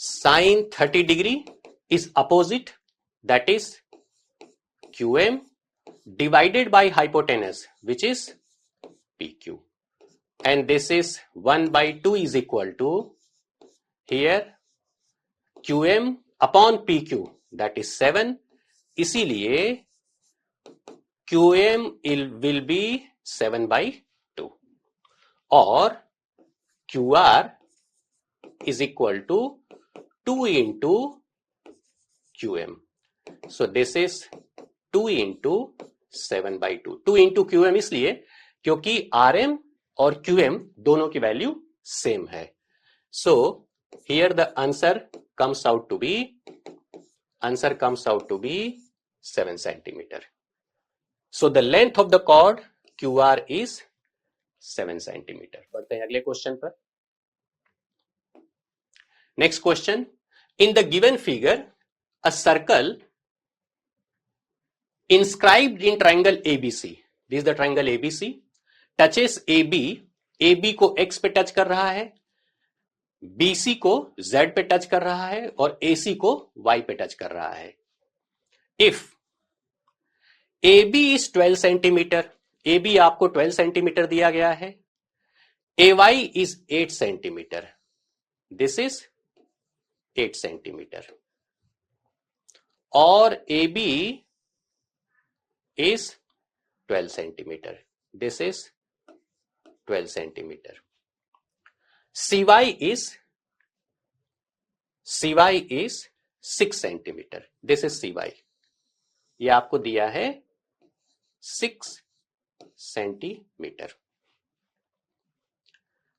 sin 30 degree is opposite, that is QM divided by hypotenuse, which is PQ, and this is 1 by 2 is equal to here QM upon PQ, that is 7. इसीलिए QM will be 7 by 2 और QR is equal to 2 into QM. So this is 2 into 7 by 2. 2 into QM इसलिए क्योंकि RM और QM दोनों की value same है. So here the answer comes out to be 7 centimeter. So the length of the chord QR is 7 centimeter. बढ़ते हैं अगले question पर. Next question. In the given figure, a circle inscribed in triangle ABC, this is the triangle ABC, touches AB, AB को X पे touch कर रहा है, BC को Z पे टच कर रहा है और AC को Y पे टच कर रहा है. If AB is 12 centimeter, AB आपको 12 सेंटीमीटर दिया गया है, AY is 8 centimeter, this is 8 centimeter, और AB is 12 centimeter, this is 12 centimeter. CY is 6 centimeter, this is CY, ये आपको दिया है 6 सेंटीमीटर.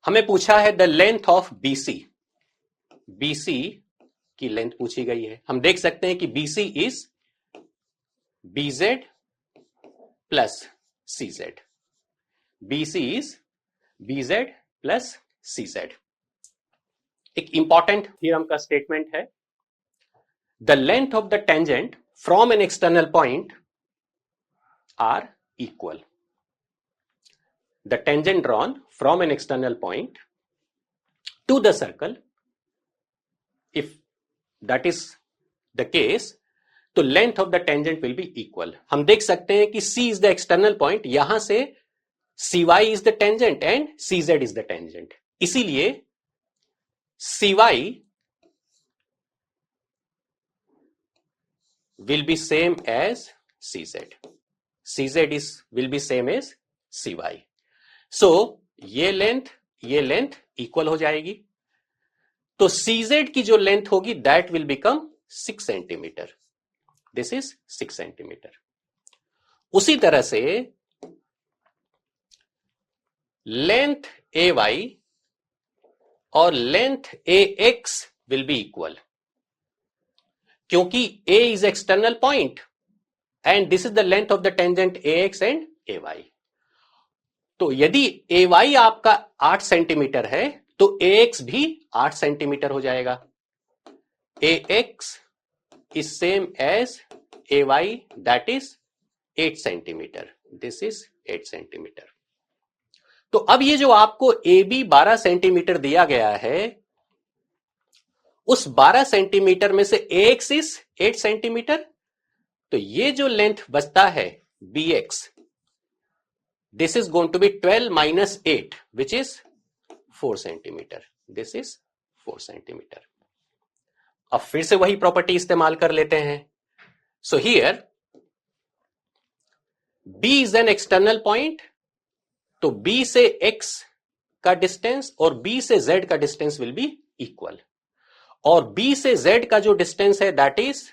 हमें पूछा है the length of BC, BC की लेंथ पूछी गई है. हम देख सकते हैं कि BC is BZ plus CZ. BC is BZ plus CZ. एक इंपॉर्टेंट थ्योरम का स्टेटमेंट है, the length of the tangent from an external point are equal. The tangent drawn from an external point to the circle, if that is the case, तो length of the tangent will be equal. हम देख सकते हैं कि C is the external point, यहां से CY is the tangent and CZ is the tangent. इसीलिए CY will be same as CZ. CZ will be same as CY. सो ये length equal हो जाएगी, तो CZ की जो लेंथ होगी that will become 6 centimetre. This is 6 centimetre. उसी तरह से लेंथ AY और length AX will be equal, क्योंकि A is external point and this is the length of the tangent AX and AY. तो यदि AY आपका 8 centimetre है तो AX भी 8 सेंटीमीटर हो जाएगा. AX is same as AY, that is 8 centimetre. This is 8 centimetre. तो अब ये जो आपको AB 12 सेंटीमीटर दिया गया है, उस 12 सेंटीमीटर में से AX इज 8 सेंटीमीटर, तो ये जो लेंथ बचता है BX, this is going to be 12 minus 8, which is 4 centimeter. This is 4 centimeter. अब फिर से वही प्रॉपर्टी इस्तेमाल कर लेते हैं. So here B is an external point, तो B से X का डिस्टेंस और B से Z का डिस्टेंस विल बी इक्वल, और B से Z का जो डिस्टेंस है दैट इज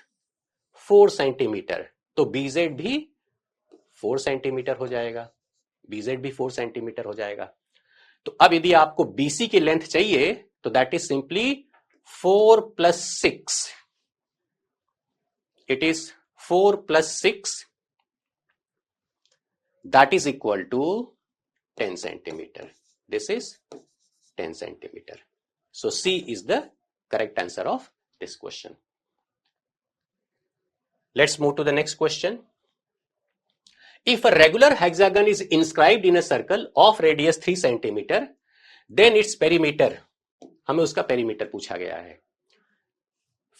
4 सेंटीमीटर, तो BZ भी 4 सेंटीमीटर हो जाएगा. BZ भी 4 सेंटीमीटर हो जाएगा. तो अब यदि आपको BC की लेंथ चाहिए तो that is simply 4 plus 6. It is 4 plus 6, that is equal to 10 centimetre. This is 10 centimetre. So C is the correct answer of this question. Let's move to the next question. If a regular hexagon is inscribed in a circle of radius 3 centimeter, then its perimeter, हमें उसका perimeter पूछा गया है.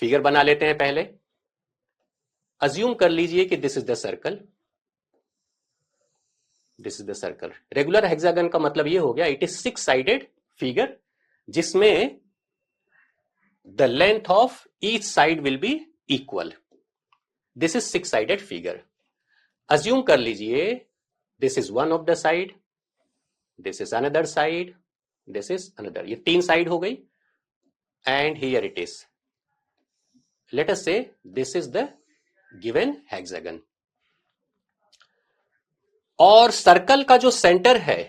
Figure बना लेते हैं पहले. Assume कर लीजिए कि this is the circle, this is the circle. Regular hexagon का मतलब ये हो गया इट इज 6 साइडेड फिगर, जिसमें the length of each side will be equal. This is 6 sided figure. Assume कर लीजिए this is one of the side, this is another side, this is another. ये 3 side हो गई and here it is. Late us say this is the given hexagon. और circle का जो centre है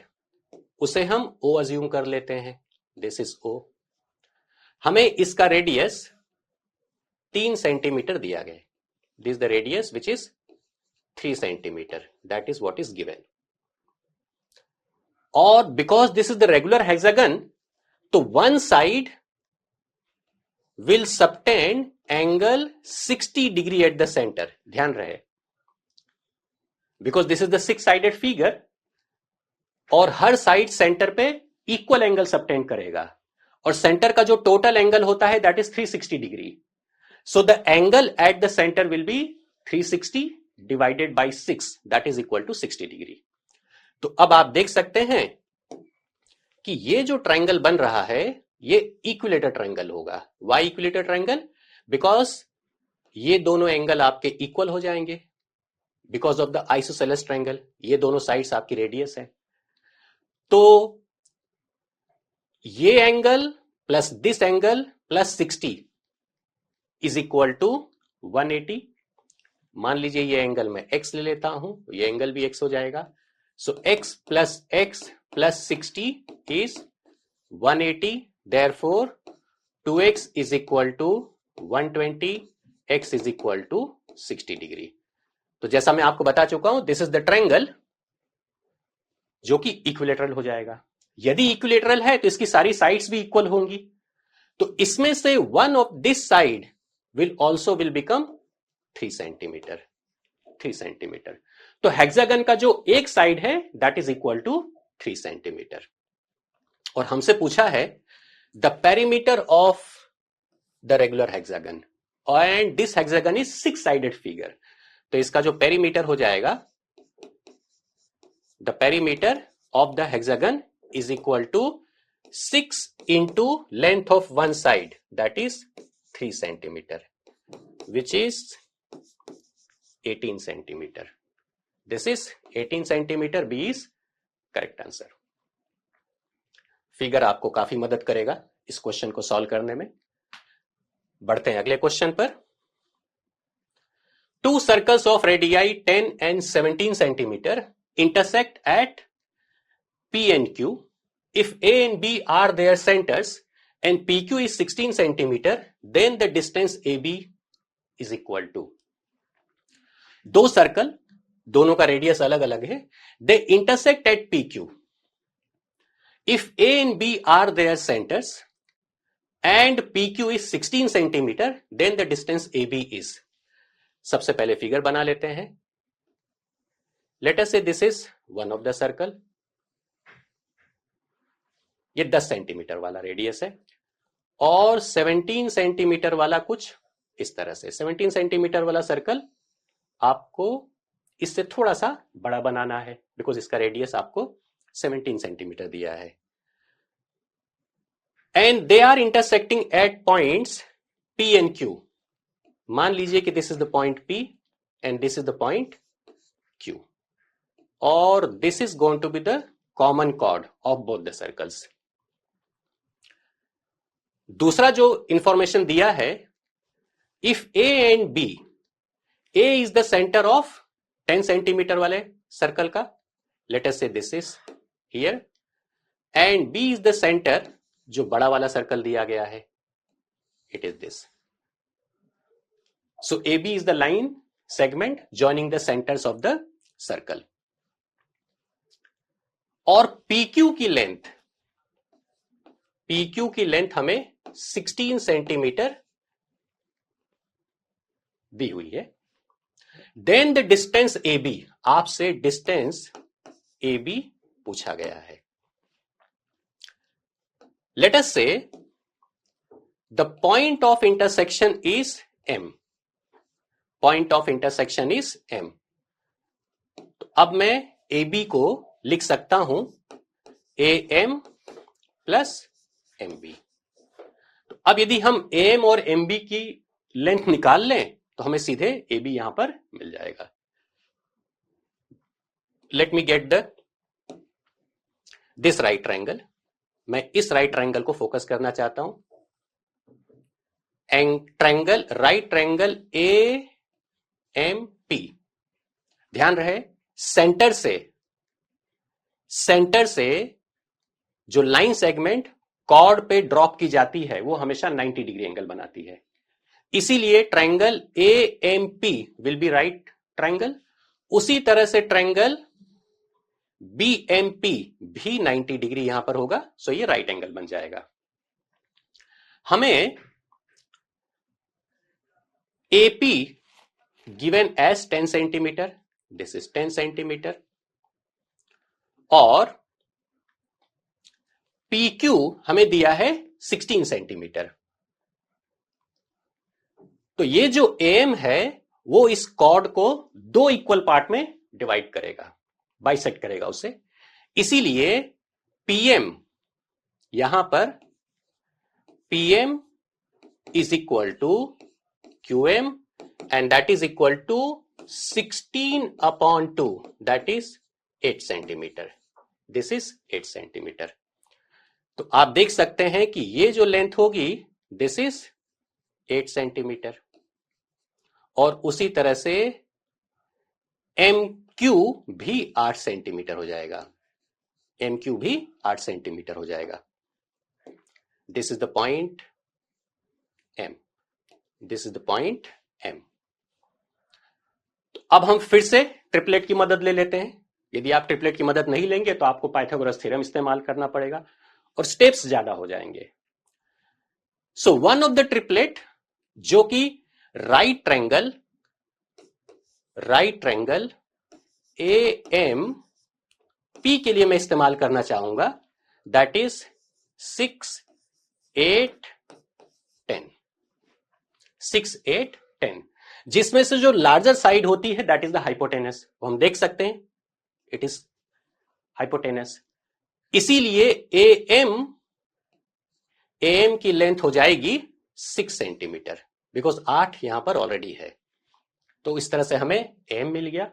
उसे हम O अज्यूम कर लेते हैं. This is O. हमें इसका रेडियस 3 सेंटीमीटर दिया गया. This the radius which is 3 centimetre. That is what is given. और because this is the regular hexagon, तो one side will subtend angle 60 degree at the centre. ध्यान रहे, because this is the 6 sided figure, और हर side centre पे equal angle subtend करेगा, और centre का जो टोटल एंगल होता है that is 360 degree. So the angle at the centre will be 360 divided by 6, that is equal to 60 degree. तो अब आप देख सकते हैं कि ये जो ट्रायंगल बन रहा है ये इक्विलेटर ट्रायंगल होगा. Why equilateral triangle? बिकॉज ये दोनों एंगल आपके इक्वल हो जाएंगे because of the isosceles triangle. ये दोनों साइड्स आपकी रेडियस है, तो ये angle plus this angle plus 60 is equal to 180. मान लीजिए ये एंगल मैं x ले लेता हूं, ये एंगल भी x हो जाएगा. सो x plus 60 is 180. therefore 2x is equal to 120, x is equal to 60 degree. तो जैसा मैं आपको बता चुका हूं, दिस इज द ट्रायंगल जो कि इक्विलेटरल हो जाएगा। यदि इक्विलेटरल है तो इसकी सारी साइड्स भी इक्वल होंगी, तो इसमें से one of this side will become 3 centimetre. 3 centimetre. तो हेक्सागन का जो एक साइड है that is equal to 3 centimetre. और हमसे पूछा है the perimeter of the regular hexagon and this hexagon is 6 sided figure. तो इसका जो पेरीमीटर हो जाएगा, the perimeter of the hexagon is equal to 6 into length of one side, that is 3 centimeter, which is 18 centimeter. This is 18 centimeter. B is correct answer. Figure आपको काफी मदद करेगा इस क्वेश्चन को सॉल्व करने में। बढ़ते हैं अगले क्वेश्चन पर। Two circles of radii 10 and 17 centimeter intersect at P and Q. If A and B are their centers and PQ is 16 centimeter, then the distance AB is equal to. दो circle, दोनों का radius अलग अलग है, they intersect at PQ. If A and B are their centers and PQ is 16 centimeter, then the distance AB is. सबसे पहले figure बना लेते हैं। Let us say this is one of the circle. ये 10 centimetre वाला radius है और 17 centimetre वाला कुछ इस तरह से। 17 सेंटीमीटर वाला सर्कल आपको इससे थोड़ा सा बड़ा बनाना है बिकॉज इसका रेडियस आपको 17 सेंटीमीटर दिया है। And they are intersecting at points P and Q. मान लीजिए कि this is the point P and this is the point Q और this is going to be the common chord of both the circles. दूसरा जो information दिया है, if A and B, A is the centre of 10 centimetre वाले circle का, let us say this is here, and B is the centre जो बड़ा वाला circle दिया गया है, it is this. So AB is the line segment joining the centres of the circle. और PQ की लेंथ हमें 16 सेंटीमीटर दी हुई है। देन द डिस्टेंस AB, आपसे डिस्टेंस AB पूछा गया है। Let us say the point of intersection is M. Point of intersection is M. तो अब मैं AB को लिख सकता हूं AM प्लस MB। तो अब यदि हम AM और MB की लेंथ निकाल लें तो हमें सीधे AB यहां पर मिल जाएगा। Let me get this right triangle. मैं इस राइट ट्रायंगल को फोकस करना चाहता हूं। Triangle, right triangle AMP। ध्यान रहे सेंटर से जो लाइन सेगमेंट कॉर्ड पे ड्रॉप की जाती है वो हमेशा 90 डिग्री एंगल बनाती है। इसीलिए triangle AMP will be right triangle. उसी तरह से ट्रायंगल BMP भी 90 डिग्री यहां पर होगा, सो ये राइट एंगल बन जाएगा। हमें AP given as 10 centimetre, this is 10 centimetre, और PQ हमें दिया है 16 सेंटीमीटर। तो ये जो AM है वो इस कॉर्ड को दो इक्वल पार्ट में डिवाइड करेगा, बाइसेक्ट करेगा उसे। इसीलिए PM यहां पर PM is equal to QM and that is equal to 16/2, दैट इज 8 सेंटीमीटर। This is 8 centimetre. तो आप देख सकते हैं कि ये जो लेंथ होगी दिस इज 8 सेंटीमीटर और उसी तरह से MQ भी 8 सेंटीमीटर हो जाएगा। MQ भी 8 सेंटीमीटर हो जाएगा। This is the point M, this is the point M। तो अब हम फिर से ट्रिपलेट की मदद ले लेते हैं। यदि आप ट्रिपलेट की मदद नहीं लेंगे तो आपको पाइथागोरस थ्योरम इस्तेमाल करना पड़ेगा और स्टेप्स ज्यादा हो जाएंगे। So one of the triplet जो कि राइट ट्रायंगल AMP के लिए मैं इस्तेमाल करना चाहूंगा, दैट इज 6, 8, 10, 6, 8, 10, जिसमें से जो लार्जर साइड होती है दैट इज द हाइपोटेनस। हम देख सकते हैं इट इज हाइपोटेनस, इसीलिए AM की लेंथ हो जाएगी 6 सेंटीमीटर, बिकॉज 8 यहां पर ऑलरेडी है। तो इस तरह से हमें AM मिल गया।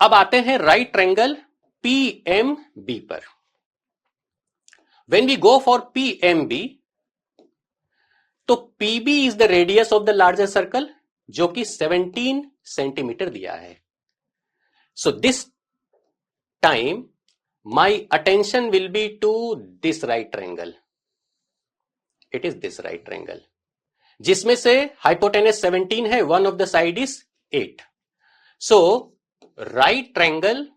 अब आते हैं राइट ट्रायंगल PMB पर। When we go for PMB, तो PB is the radius of the larger circle जो कि 17 सेंटीमीटर दिया है। So this time my attention will be to this right triangle, it is this right triangle, जिसमें से hypotenuse 17 है, one of the side is 8। So right triangle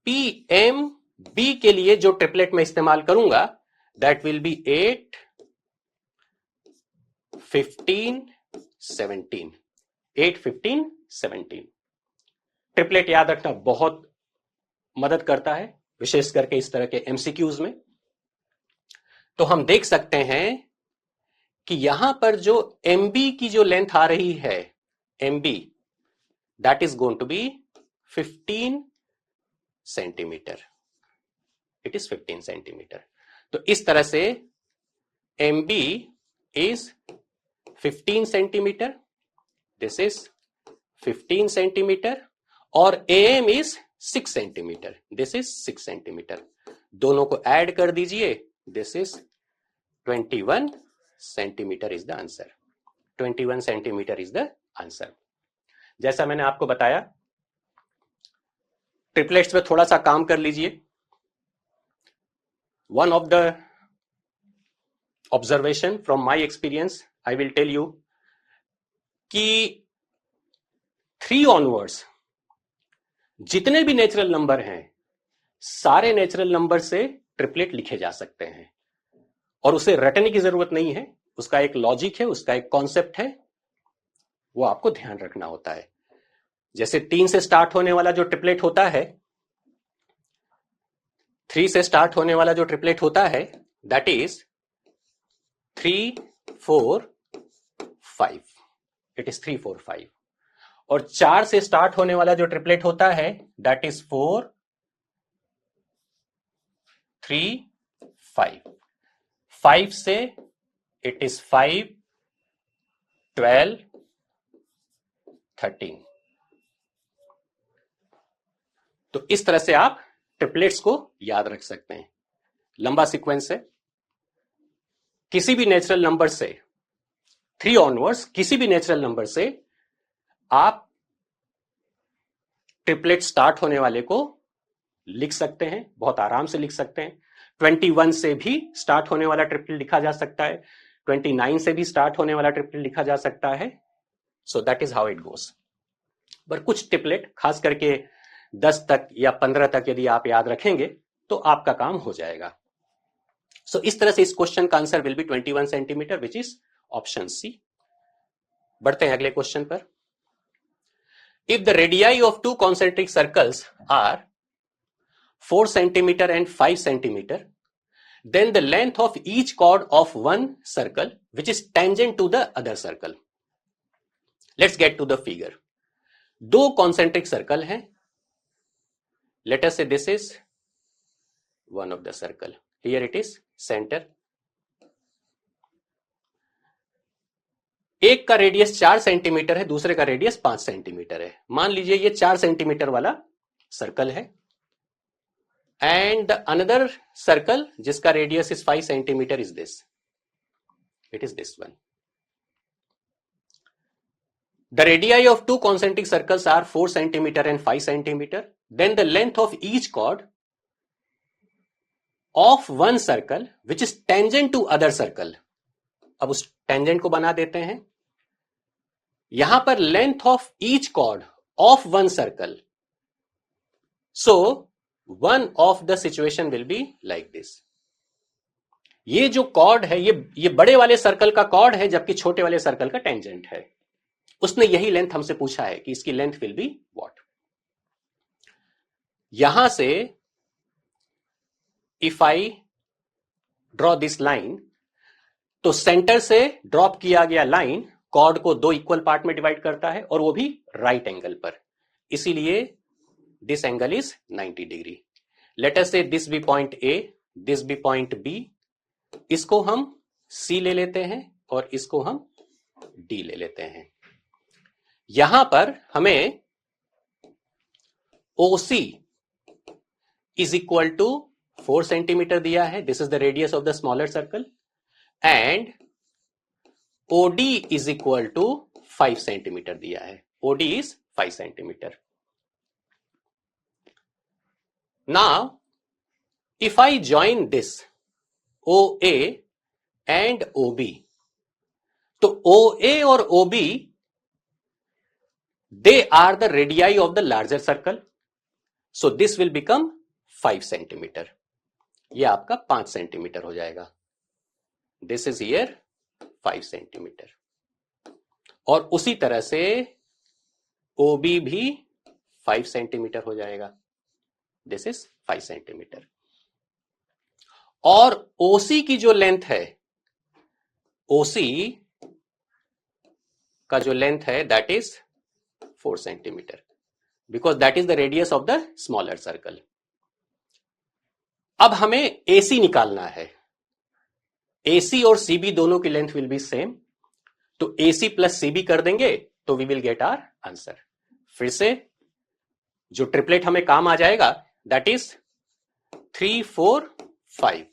PMB के लिए जो ट्रिपलेट मैं इस्तेमाल करूंगा दैट विल बी 8, 15, 17, 8, 15, 17। ट्रिपलेट याद रखना बहुत मदद करता है, विशेष करके इस तरह के MCQs में। तो हम देख सकते हैं कि यहां पर जो MB की जो लेंथ आ रही है, MB that is going to be 15 centimetre, it is 15 centimetre. तो इस तरह से MB is 15 centimetre, this is 15 centimetre, और AM is 6 centimetre, this is 6 centimetre. दोनों को ऐड कर दीजिए, this is 21 centimetre is the answer, 21 centimetre is the answer. जैसा मैंने आपको बताया, ट्रिपलेट्स में थोड़ा सा काम कर लीजिए। One of the observation from my experience I will tell you कि 3 ऑनवर्ड्स जितने भी नेचुरल नंबर हैं, सारे नेचुरल नंबर से ट्रिपलेट लिखे जा सकते हैं, और उसे रटने की जरूरत नहीं है। उसका एक लॉजिक है, उसका एक कॉन्सेप्ट है, वो आपको ध्यान रखना होता है। जैसे 3 से स्टार्ट होने वाला जो ट्रिपलेट होता है, 3 से स्टार्ट होने वाला जो ट्रिपलेट होता है दैट इज 3, 4, 5, इट इज 3, 4, 5। और 4 से स्टार्ट होने वाला जो ट्रिपलेट होता है दैट इज 4, 3, 5। 5 से इट इज 5, 12, 13। तो इस तरह से आप ट्रिपलेट्स को याद रख सकते हैं। लंबा सीक्वेंस है, किसी भी नेचुरल नंबर से 3 ऑनवर्ड्स, किसी भी नेचुरल नंबर से आप ट्रिपलेट स्टार्ट होने वाले को लिख सकते हैं, बहुत आराम से लिख सकते हैं। 21 से भी स्टार्ट होने वाला ट्रिपलेट लिखा जा सकता है, 29 से भी स्टार्ट होने वाला ट्रिपलेट लिखा जा सकता है। सो that is how it goes. पर कुछ ट्रिपलेट खास करके 10 तक या 15 तक यदि आप याद रखेंगे तो आपका काम हो जाएगा। सो इस तरह से इस क्वेश्चन का answer will be 21 centimetre, which is option C. बढ़ते हैं अगले क्वेश्चन पर। If the radii of 2 concentric circles are 4 centimetre and 5 centimetre, then the length of each chord of one circle which is tangent to the other circle. Let's get to the figure. 2 concentric circle हैं. Let us say this is one of the circle. Here it is center. एक का radius 4 centimetre है, दूसरे का radius 5 centimetre है। मान लीजिए ये 4 सेंटीमीटर वाला सर्कल है, and the another circle जिसका radius is 5 centimeter is this, it is this one. The radii of 2 concentric circles are 4 centimeter and 5 centimeter. Then the length of each chord of one circle which is tangent to other circle. अब उस tangent को बना देते हैं। यहां पर length of each chord of one circle so one of the situation will be like this. ये जो कॉर्ड है ये बड़े वाले सर्कल का कॉर्ड है, जबकि छोटे वाले सर्कल का टेंजेंट है। उसने यही लेंथ हमसे पूछा है कि इसकी लेंथ विल बी व्हाट। यहां से if I draw this line, तो सेंटर से ड्रॉप किया गया लाइन कॉर्ड को दो इक्वल पार्ट में डिवाइड करता है, और वो भी राइट एंगल पर। इसीलिए this angle is 90 degree. Let us say this be point A, this be point B. इसको हम C ले लेते हैं और इसको हम D ले लेते हैं। यहां पर हमें OC is equal to 4 centimetre दिया है, this is the radius of the smaller circle, and OD is equal to 5 centimetre दिया है, OD is 5 centimetre. Now if I join this OA and OB, तो OA और OB they are the radii of the larger circle, so this will become 5 centimetre. ये आपका 5 centimetre हो जाएगा। This is here 5 centimetre. और उसी तरह से OB भी 5 सेंटीमीटर हो जाएगा, दिस इज 5 सेंटीमीटर। और OC की जो लेंथ है, OC का जो लेंथ है that is 4 centimetre, because that is the radius of the smaller circle. अब हमें AC निकालना है। AC और CB दोनों की लेंथ विल बी सेम, तो AC प्लस CB कर देंगे तो we will get our answer. फिर से जो ट्रिपलेट हमें काम आ जाएगा दैट इज 3, 4, 5,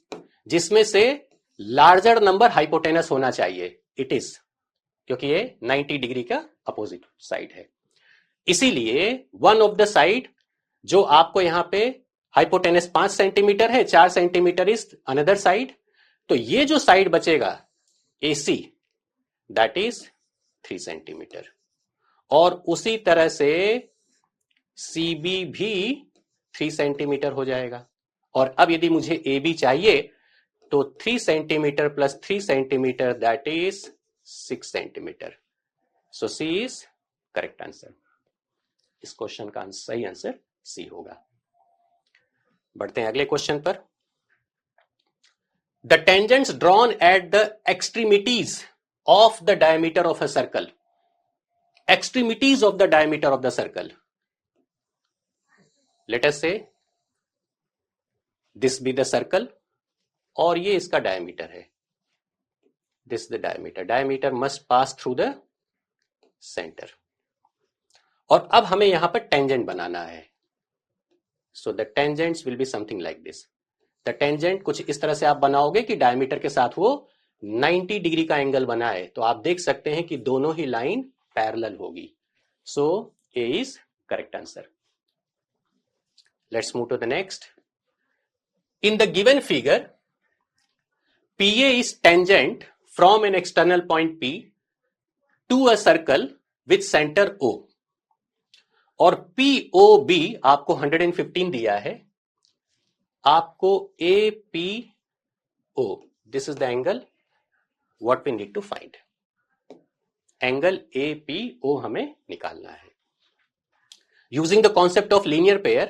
जिसमें से लार्जर नंबर हाइपोटेनस होना चाहिए, इट इज, क्योंकि ये 90 डिग्री का अपोजिट साइड है। इसीलिए वन ऑफ द साइड जो आपको यहां पे हाइपोटेनस 5 सेंटीमीटर है, 4 सेंटीमीटर इज अनदर साइड, तो ये जो साइड बचेगा AC दैट इज 3 सेंटीमीटर। और उसी तरह से CB भी 3 सेंटीमीटर हो जाएगा। और अब यदि मुझे AB चाहिए तो 3 centimetre plus 3 centimetre that is 6 centimetre. So C is correct answer. इस क्वेश्चन का सही आंसर C होगा। बढ़ते हैं अगले क्वेश्चन पर। The tangents drawn at the extremities of the diameter of a circle, extremities of the diameter of the circle, let us say this B the circle और ये इसका डायमीटर है, this the diameter, diameter must pass through the centre. और अब हमें यहां पर tangent बनाना है, so the tangents will be something like this. The tangent कुछ इस तरह से आप बनाओगे कि डायमीटर के साथ वो 90 डिग्री का एंगल बनाए, तो आप देख सकते हैं कि दोनों ही लाइन पैरेलल होगी। So A is correct answer. Let's move to the next. In the given figure, PA is tangent from an external point P to a circle with center O, और POB आपको 115 दिया है, आपको APO, this is the angle what we need to find, angle APO हमें निकालना है। Using the concept of linear pair,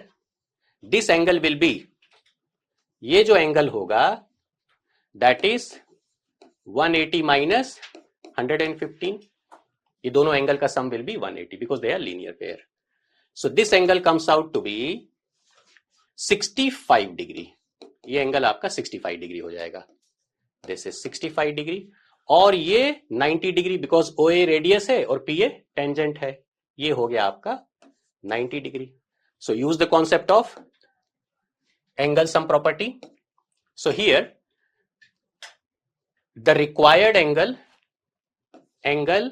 this angle will be, ये जो एंगल होगा दैट इज 180 माइनस 115, ये दोनों एंगल का sum will be 180 because they are linear pair. So this angle comes out to be 65 degree, ये angle आपका 65 degree हो जाएगा, दिस इज 65 डिग्री, और ये 90 डिग्री बिकॉज OA रेडियस है और PA टेंजेंट है, ये हो गया आपका 90 degree. So use the concept of angle sum property. So here the required angle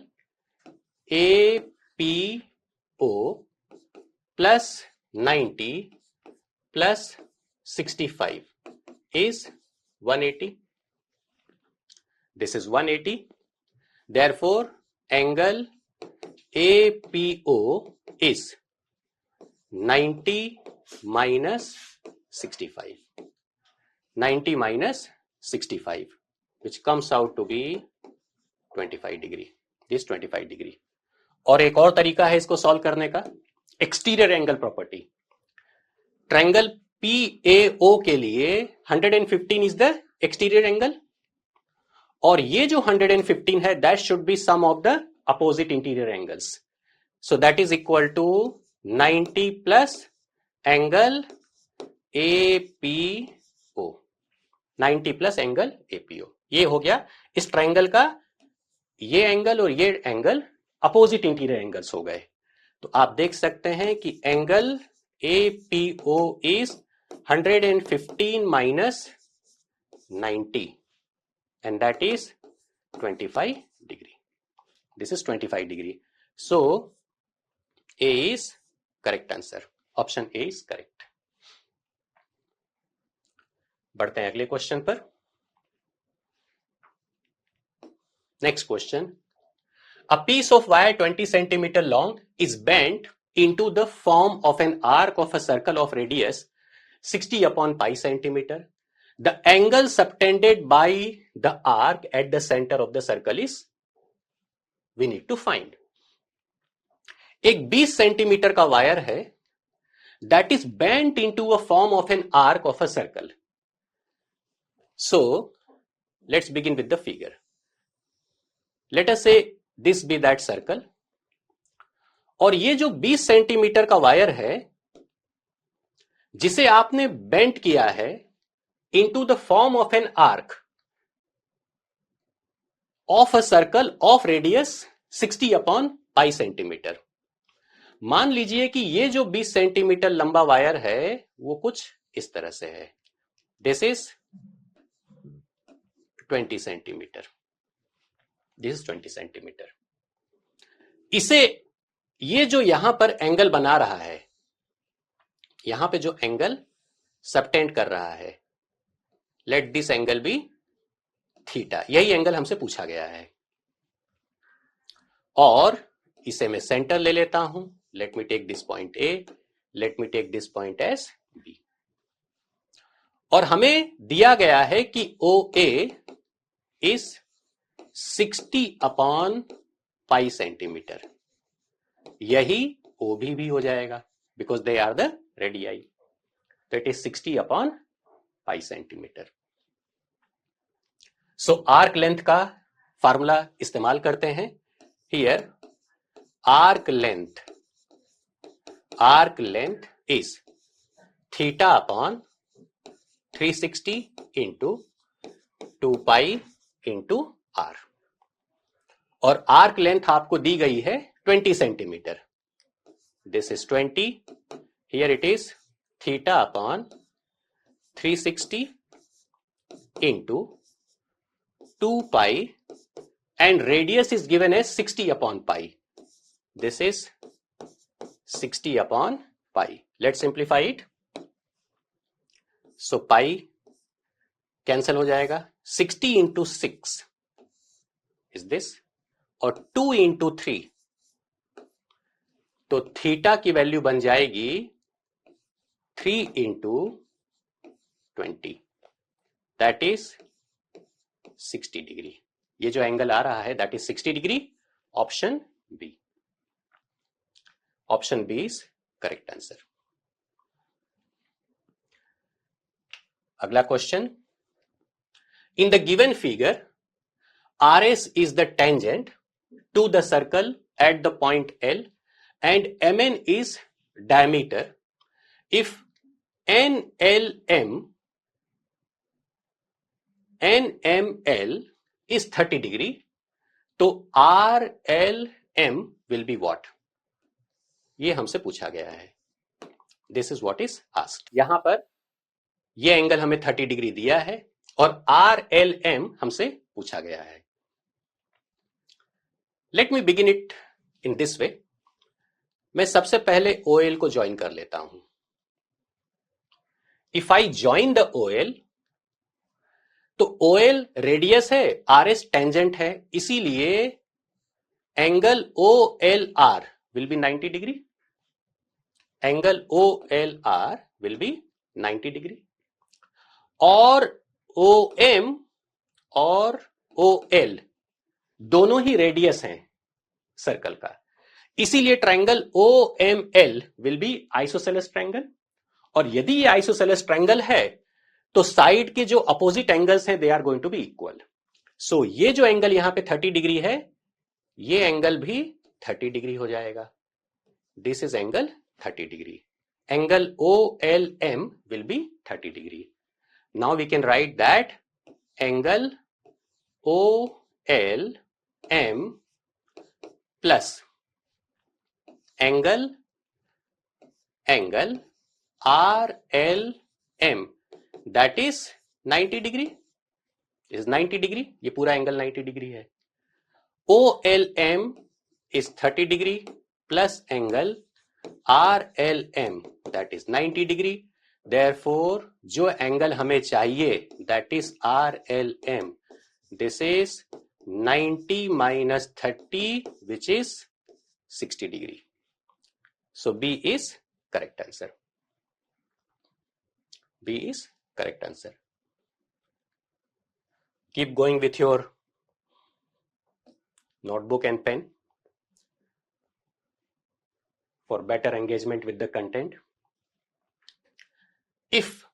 APO plus 90 plus 65 is 180. This is 180. Therefore angle APO is 90 minus 65. 90 minus 65, which comes out to be 25 degree. This 25 degree. और एक और तरीका है इसको solve करने का, exterior angle property. Triangle PAO के लिए 115 इज द एक्सटीरियर एंगल, और ये जो 115 है that should be sum of the opposite interior angles. So that is equal to 90 plus angle APO. 90 plus angle APO. ये हो गया इस ट्रायंगल का, ये एंगल और ये एंगल अपोजिट इंटीरियर एंगल्स हो गए. तो आप देख सकते हैं कि angle APO is 115 minus 90 and that is 25 degree. This is 25 degree. So A is correct answer. Option A is correct. बढ़ते हैं अगले क्वेश्चन पर. Next question. A piece of wire 20 centimeter long is bent into the form of an arc of a circle of radius 60 upon pi centimeter. The angle subtended by the arc at the center of the circle is, we need to find. एक 20 centimetre का wire है that is bent into a form of an arc of a circle. So let's begin with the figure. Let us say this be that circle. और ये जो 20 centimetre का wire है जिसे आपने बेंट किया है into the form of an arc of a circle of radius 60 upon pi centimeter. मान लीजिए कि ये जो 20 सेंटीमीटर लंबा वायर है वो कुछ इस तरह से है. This is 20 centimetre. This is 20 centimetre. इसे, ये जो यहां पर एंगल बना रहा है, यहां पे जो एंगल सबटेंड कर रहा है, let this angle be theta. यही एंगल हमसे पूछा गया है और इसे मैं सेंटर ले लेता हूं. Let me take this point A, let me take this point as B. और हमें दिया गया है कि OA is 60 upon pi centimetre. यही OB भी हो जाएगा because they are the radii. तो it is 60 upon pi centimetre. So arc length का फार्मूला इस्तेमाल करते हैं. Here arc length is theta upon 360 into 2 pi into R. और आर्क लेंथ आपको दी गई है 20 centimetre. This is 20. Here it is theta upon 360 into 2 pi and radius is given as 60 upon pi. This is 60 upon pi. Let's simplify it. So pi cancel हो जाएगा. 60 into 6 is this और 2 into 3. तो theta की value बन जाएगी 3 into 20. That is 60 degree. ये जो angle आ रहा है that is 60 degree. Option B. Option B is correct answer. अगला question. In the given figure RS is the tangent to the circle at the point L and MN is diameter. If NML is 30 degree, तो RLM will be what? ये हमसे पूछा गया है. This is what is asked. यहां पर ये angle हमें 30 डिग्री दिया है और RLM हमसे पूछा गया है. Let me begin it in this way. मैं सबसे पहले OL को ज्वाइन कर लेता हूं. If I join the OL, तो OL रेडियस है, RS टेंजेंट है, इसीलिए angle OLR will be 90 degree. Angle OLR will be 90 degree, और OM और OL दोनों ही रेडियस हैं सर्कल का, इसीलिए triangle OML will be isosceles triangle. और यदि ये आइसोसेलेस ट्रायंगल है तो साइड के जो अपोजिट एंगल्स हैं they are going to be equal. So ये जो एंगल यहां पे 30 डिग्री है, ये एंगल भी 30 डिग्री हो जाएगा। This is angle 30 degree. Angle OLM will be 30 degree. Now we can write that angle OLM plus angle RLM that is 90 degree, is 90 degree, ये पूरा एंगल 90 डिग्री है। OLM is 30 degree plus angle RLM that is 90 degree, therefore जो angle हमें चाहिए that is RLM, this is 90 minus 30 which is 60 degree. So B is correct answer. B is correct answer. Keep going with your notebook and pen for better engagement with the content. If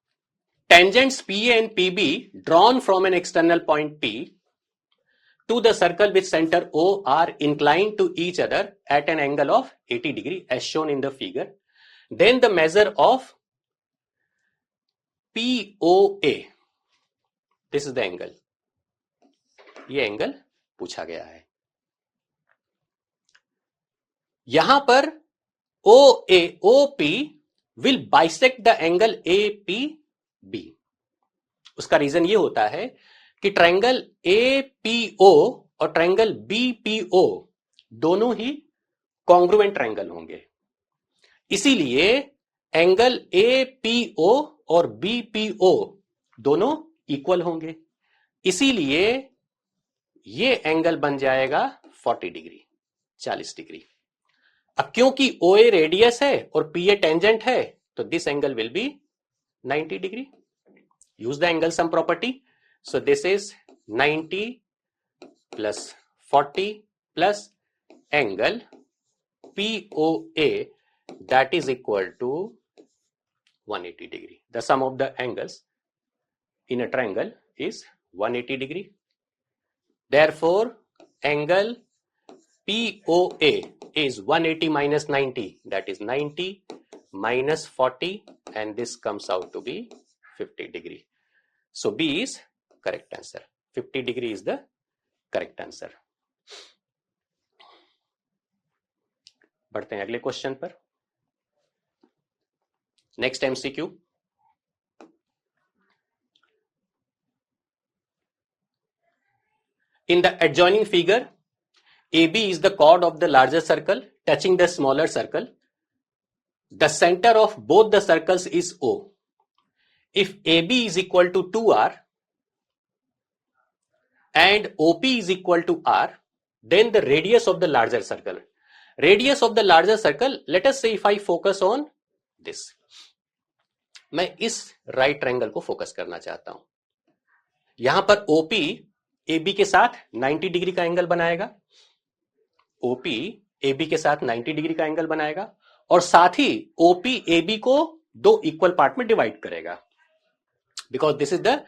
tangents PA and PB drawn from an external point P to the circle with center O are inclined to each other at an angle of 80 degree as shown in the figure, then the measure of POA, this is the angle, ये angle पूछा गया है। यहां पर OP will bisect the angle APB। उसका reason ये होता है कि ट्रायंगल APO और ट्रायंगल BPO दोनों ही कॉन्ग्रुएंट ट्रायंगल होंगे, इसीलिए एंगल APO और BPO दोनों इक्वल होंगे, इसीलिए ये एंगल बन जाएगा 40 डिग्री, 40 डिग्री। अब क्योंकि OA रेडियस है और PA टेंजेंट है तो this angle will be 90 degree. Use the angle sum property, so this is 90 plus 40 plus angle POA that is equal to 180 degree. The sum of the angles in a triangle is 180 degree. Therefore, angle POA is 180 minus 90, that is 90 minus 40, and this comes out to be 50 degree. So B is correct answer. 50 degree is the correct answer. बढ़ते हैं अगले question पर। Next MCQ, in the adjoining figure, AB is the chord of the larger circle touching the smaller circle. The center of both the circles is O. If AB is equal to 2R and OP is equal to R, then the radius of the larger circle. Radius of the larger circle, let us say if I focus on this, मैं इस right triangle को focus करना चाहता हूं। यहां पर OP AB के साथ 90 डिग्री का एंगल बनाएगा, OP AB के साथ 90 डिग्री का एंगल बनाएगा, और साथ ही OP AB को दो इक्वल पार्ट में डिवाइड करेगा, because this is the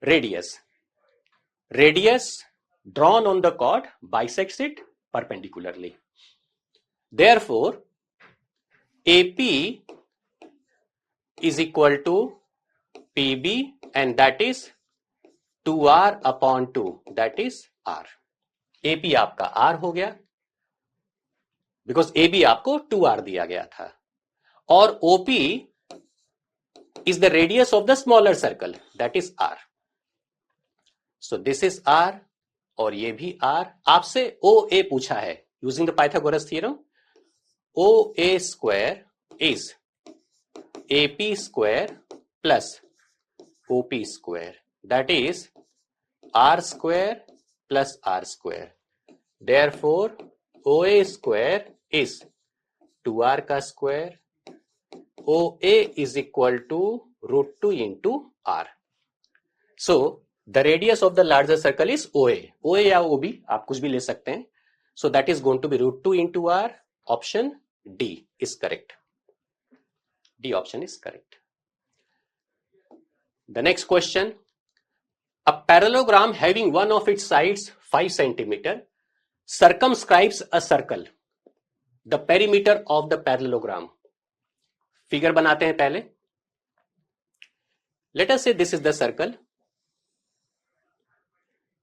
radius. Radius drawn on the chord bisects it perpendicularly. Therefore, AP is equal to PB and that is 2R upon 2, that is R. AP आपका R हो गया because AB आपको 2R दिया गया था, और OP is the radius of the smaller circle, that is R. So this is R और ये भी R। आपसे OA पूछा है using the Pythagoras theorem, OA square is AP square plus OP square, that is R square plus R square. Therefore, OA square is 2R का square OA is equal to √2 into R. So the radius of the larger circle is OA. OA या OB आप कुछ भी ले सकते हैं. So that is going to be √2 into R. Option D is correct. D option is correct. The next question. A parallelogram having one of its sides 5 centimeter circumscribes a circle. The perimeter of the parallelogram. Figure बनाते हैं पहले. Let us say this is the circle.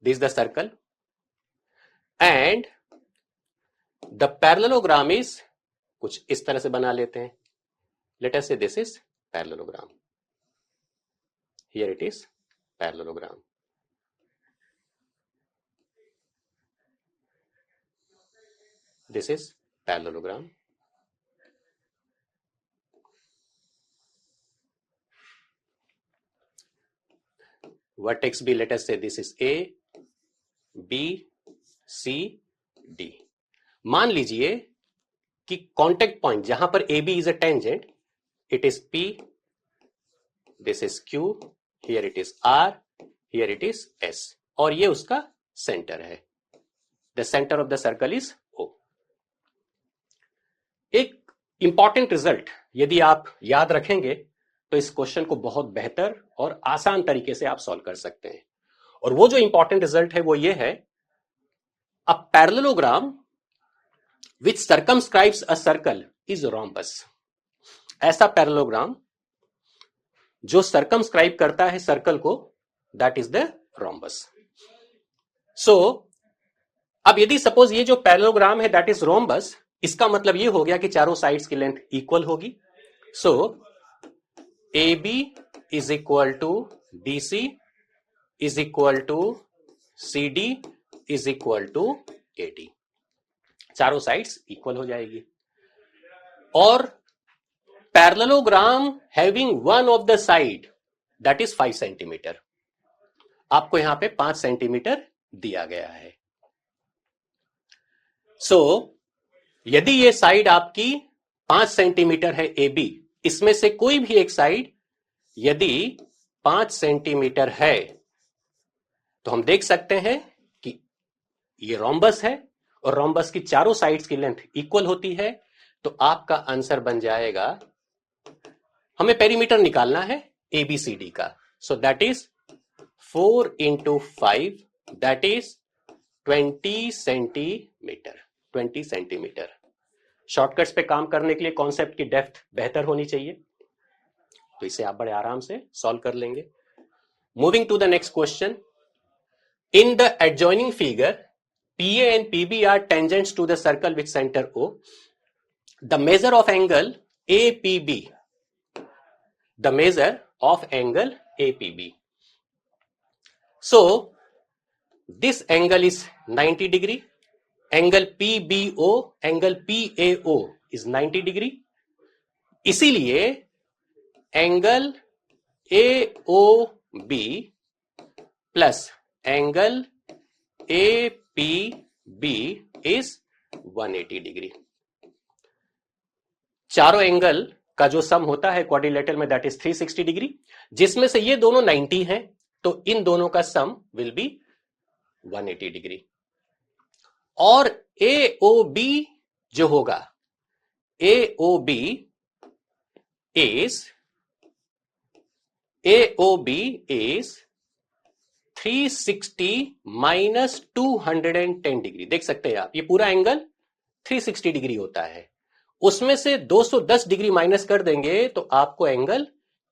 This is the circle. And the parallelogram is कुछ इस तरह से बना लेते हैं. Let us say this is parallelogram. Here it is parallelogram. This is parallelogram. Vertex B, let us say this is A, B, C, D. मान लीजिए कि कांटेक्ट पॉइंट जहां पर AB is a tangent, it is P, this is Q, here it is R, here it is S, और ये उसका centre है. The center of the circle is O. एक इंपॉर्टेंट रिजल्ट यदि आप याद रखेंगे तो इस क्वेश्चन को बहुत बेहतर और आसान तरीके से आप सॉल्व कर सकते हैं. और वो जो इंपॉर्टेंट रिजल्ट है वो ये है, a parallelogram which circumscribes a circle is rhombus. ऐसा पैरेललोग्राम जो सर्कमस्क्राइब करता है सर्कल को, that is the rhombus. So अब यदि सपोज ये जो पैरेललोग्राम है दैट इज रोम्बस, इसका मतलब ये हो गया कि चारों साइड्स की लेंथ इक्वल होगी. सो AB is equal to BC is equal to CD is equal to AD. चारों साइड्स इक्वल हो जाएगी. और parallelogram having one of the side that is 5 centimetre. आपको यहां पे 5 सेंटीमीटर दिया गया है. सो यदि ये साइड आपकी 5 सेंटीमीटर है AB, इसमें से कोई भी एक साइड यदि 5 सेंटीमीटर है तो हम देख सकते हैं कि ये रोम्बस है और रोम्बस की चारों साइड्स की लेंथ इक्वल होती है. तो आपका आंसर बन जाएगा, हमें पेरीमीटर निकालना है ABCD का. सो that is 4 into 5, that is 20 centimetre. 20 centimetre. Shortcuts पे काम करने के लिए कॉन्सेप्ट की डेप्थ बेहतर होनी चाहिए, तो इसे आप बड़े आराम से सॉल्व कर लेंगे. Moving to the next question. In the adjoining figure PA and PB are tangents to the circle with centre O. The measure of angle APB. The measure of angle APB. So this angle is 90 degree. Angle PBO, angle PAO is 90 degree. इसीलिए angle AOB plus angle APB is 180 degree. चारों angle का जो सम होता है quadrilateral में that is 360 degree, जिसमें से ये दोनों 90 हैं, तो इन दोनों का सम विल बी 180 डिग्री. और AOB जो होगा, AOB is 360 minus 210 डिग्री. देख सकते हैं आप, ये पूरा एंगल 360 डिग्री होता है. उसमें से 210 डिग्री माइनस कर देंगे तो आपको एंगल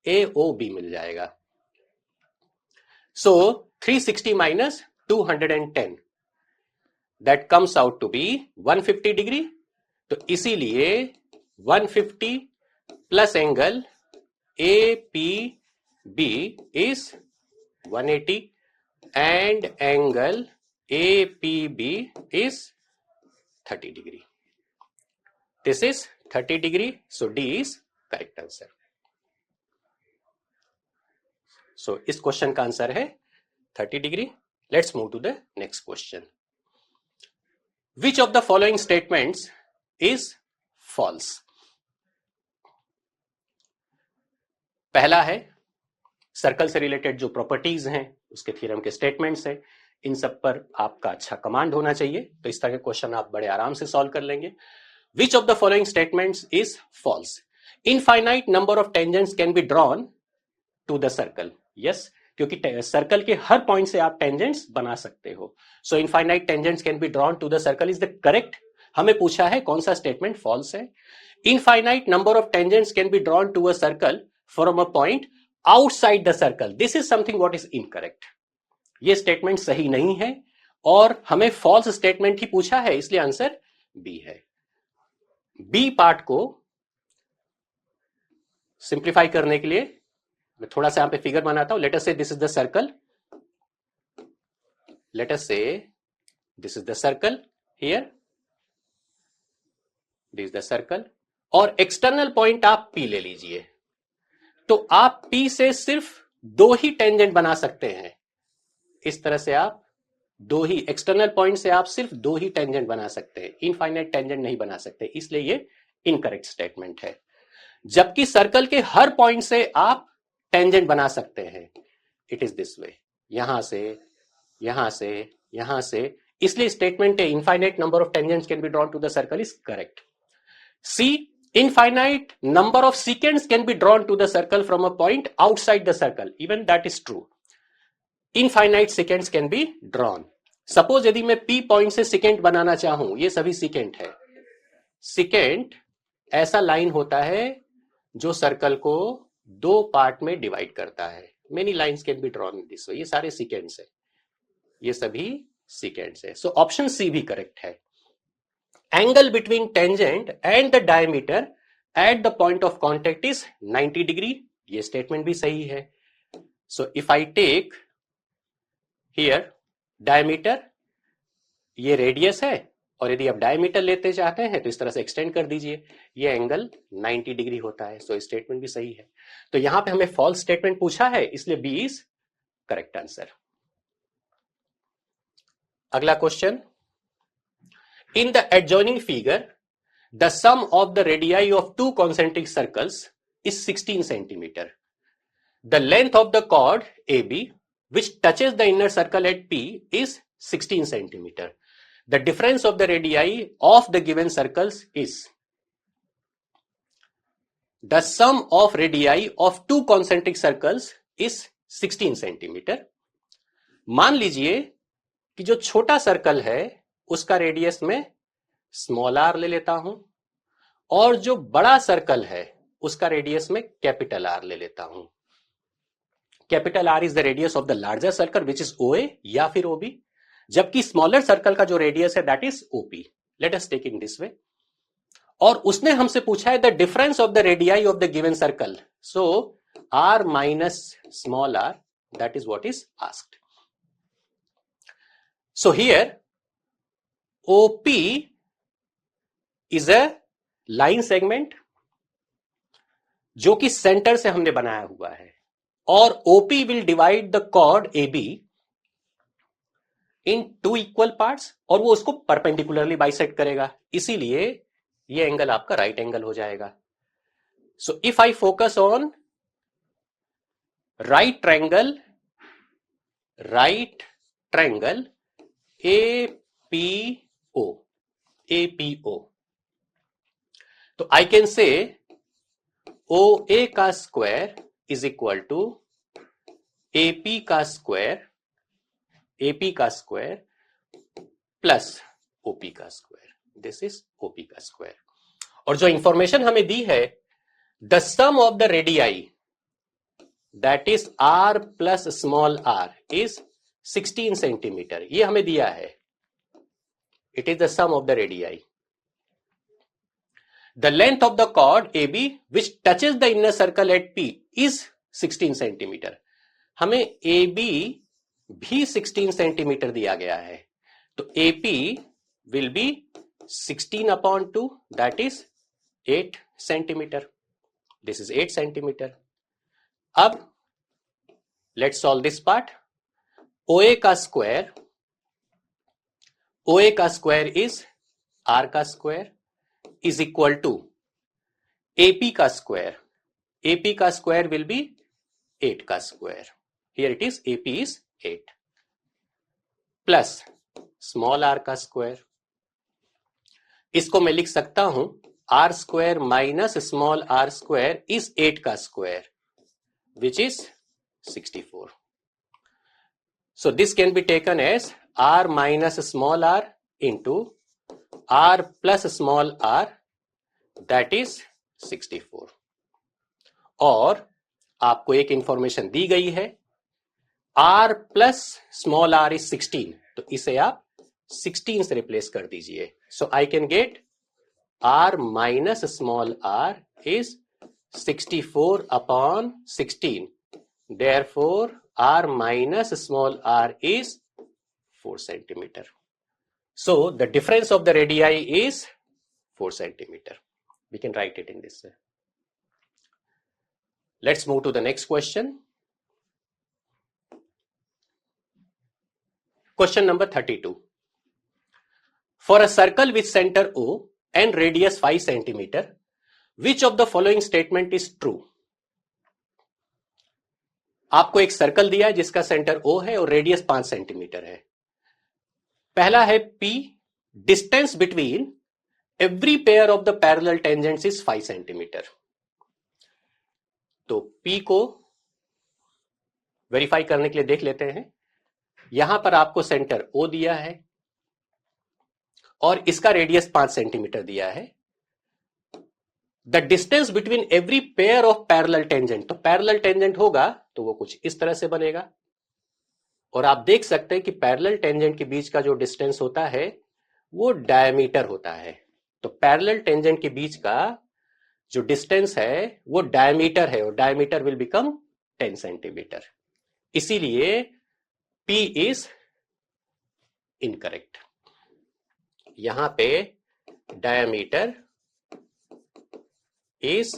AOB मिल जाएगा. So 360 minus 210 that comes out to be 150 degree. तो इसीलिए 150 plus angle APB is 180 and angle APB is 30 degree. This is 30 degree. So D is correct answer. So इस क्वेश्चन का आंसर है 30 degree. Let's move to the next question. Which of the following statements is false? पहला है circle से related जो properties हैं उसके theorem के स्टेटमेंट्स हैं, इन सब पर आपका अच्छा कमांड होना चाहिए, तो इस तरह के क्वेश्चन आप बड़े आराम से सॉल्व कर लेंगे। Which of the following statements is false? Infinite number of tangents can be drawn to the circle. Yes, क्योंकि सर्कल के हर पॉइंट से आप टेंजेंट्स बना सकते हो। So infinite tangents can be drawn to the circle is the correct. हमें पूछा है कौन सा स्टेटमेंट फॉल्स है। Infinite number of tangents can be drawn to a circle from a point outside the circle, this is something what is incorrect. ये statement सही नहीं है और हमें फॉल्स स्टेटमेंट ही पूछा है, इसलिए आंसर बी है। बी पार्ट को सिंप्लीफाई करने के लिए मैं थोड़ा सा यहां पे फिगर बनाता हूं। Let us say this is the circle, let us say this is the circle here, this is the circle, और एक्सटर्नल पॉइंट आप पी ले लीजिए। तो आप पी से सिर्फ दो ही टेंजेंट बना सकते हैं। इस तरह से आप दो ही एक्सटर्नल पॉइंट से आप सिर्फ दो ही टेंजेंट बना सकते हैं, इनफाइनाइट टेंजेंट नहीं बना सकते, इसलिए ये इनकरेक्ट स्टेटमेंट है। जबकि सर्कल के हर पॉइंट से आप टेंजेंट बना सकते हैं, इट इज दिस वे, यहां से यहां से यहां से, इसलिए स्टेटमेंट है infinite number of tangents can be drawn to the circle is correct. C, infinite number of secants can be drawn to the circle from a point outside the circle, even that is true. Infinite seconds can be drawn. Suppose यदि मैं P point से second बनाना चाहूं, ये सभी second है। Second ऐसा line होता है जो सर्कल को दो पार्ट में डिवाइड करता है। Many lines can be drawn this way, ये सारे सेकेंड्स है, ये सभी सेकेंड्स है। सो ऑप्शन सी भी करेक्ट है। Angle between tangent and the diameter at the point of contact is 90 degree, ये स्टेटमेंट भी सही है। So if I take here diameter, ये रेडियस है, और यदि आप डायमीटर लेते चाहते हैं तो इस तरह से एक्सटेंड कर दीजिए, ये एंगल 90 डिग्री होता है। सो स्टेटमेंट भी सही है। तो यहां पे हमें फॉल्स स्टेटमेंट पूछा है, इसलिए बी इज करेक्ट आंसर। अगला question, in the adjoining figure the sum of the radii of two concentric circles is 16 centimeter. The length of the chord AB which touches the inner circle at P is 16 centimeter. The difference of the radii of the given circles is, the sum of radii of two concentric circles is 16 centimeter. मान लीजिए कि जो छोटा circle है उसका radius में small are ले लेता हूं, और जो बड़ा सर्कल है उसका रेडियस में कैपिटल आर ले लेता हूं। Capital R is the radius of the larger circle which is ओए या फिर ओबी, जबकि स्मॉलर सर्कल का जो रेडियस है that is OP. Let us take in this way. और उसने हमसे पूछा है the difference of the radii of the given circle, so R minus small R, that is what is asked. So here OP is a line segment जो कि centre से हमने बनाया हुआ है, और OP will divide the chord AB in two equal parts, और वो उसको परपेंडिकुलरली बाइसेक्ट करेगा, इसीलिए ये एंगल आपका राइट एंगल हो जाएगा। So if I focus on right triangle APO, तो आई कैन से OA का square is equal to AP का स्क्वायर प्लस OP का स्क्वायर, दिस इज OP का स्क्वायर। और जो इंफॉर्मेशन हमें दी है, the sum of the radii that is R plus small r is 16 centimetre, ये हमें दिया है। It is the sum of the radii. The length of the chord AB which touches the inner circle at P is 16 centimeter. हमें AB भी 16 centimetre दिया गया है, तो AP will be 16 upon 2, that is 8 centimeter. This is 8 centimeter. अब let's solve this part. OA का square is R का square is equal to AP का स्क्वायर AP का स्क्वायर विल बी 8 का square. Here it is, AP is 8 plus small r का square. इसको मैं लिख सकता हूं r square minus small r square is 8 का square which is 64. So this can be taken as r minus small r into r plus small r, that is 64. और आपको एक इंफॉर्मेशन दी गई है r plus small r is 16, तो इसे आप 16 से रिप्लेस कर दीजिए. So I can get r minus small r is 64 upon 16. Therefore r minus small r is 4 centimeter. So the difference of the radii is 4 centimeter. We can write it in this way. Let's move to the next question. Question number 32. For a circle with center O and radius 5 centimeter, which of the following statement is true? आपको एक circle दिया है जिसका centre O है और radius 5 centimetre है. पहला है P, distance between every pair of the parallel tangents is 5 centimetre. तो P को वेरीफाई करने के लिए देख लेते हैं. यहां पर आपको सेंटर O दिया है और इसका रेडियस 5 सेंटीमीटर दिया है. The distance between every pair of parallel tangent, तो पैरेलल टेंजेंट होगा तो वो कुछ इस तरह से बनेगा. और आप देख सकते हैं कि पैरेलल टेंजेंट के बीच का जो डिस्टेंस होता है वो डायमीटर होता है. तो पैरेलल टेंजेंट के बीच का जो डिस्टेंस है वो डायमीटर है और डायमीटर विल बिकम 10 सेंटीमीटर. इसीलिए P इज इनकरेक्ट. यहां पे diameter is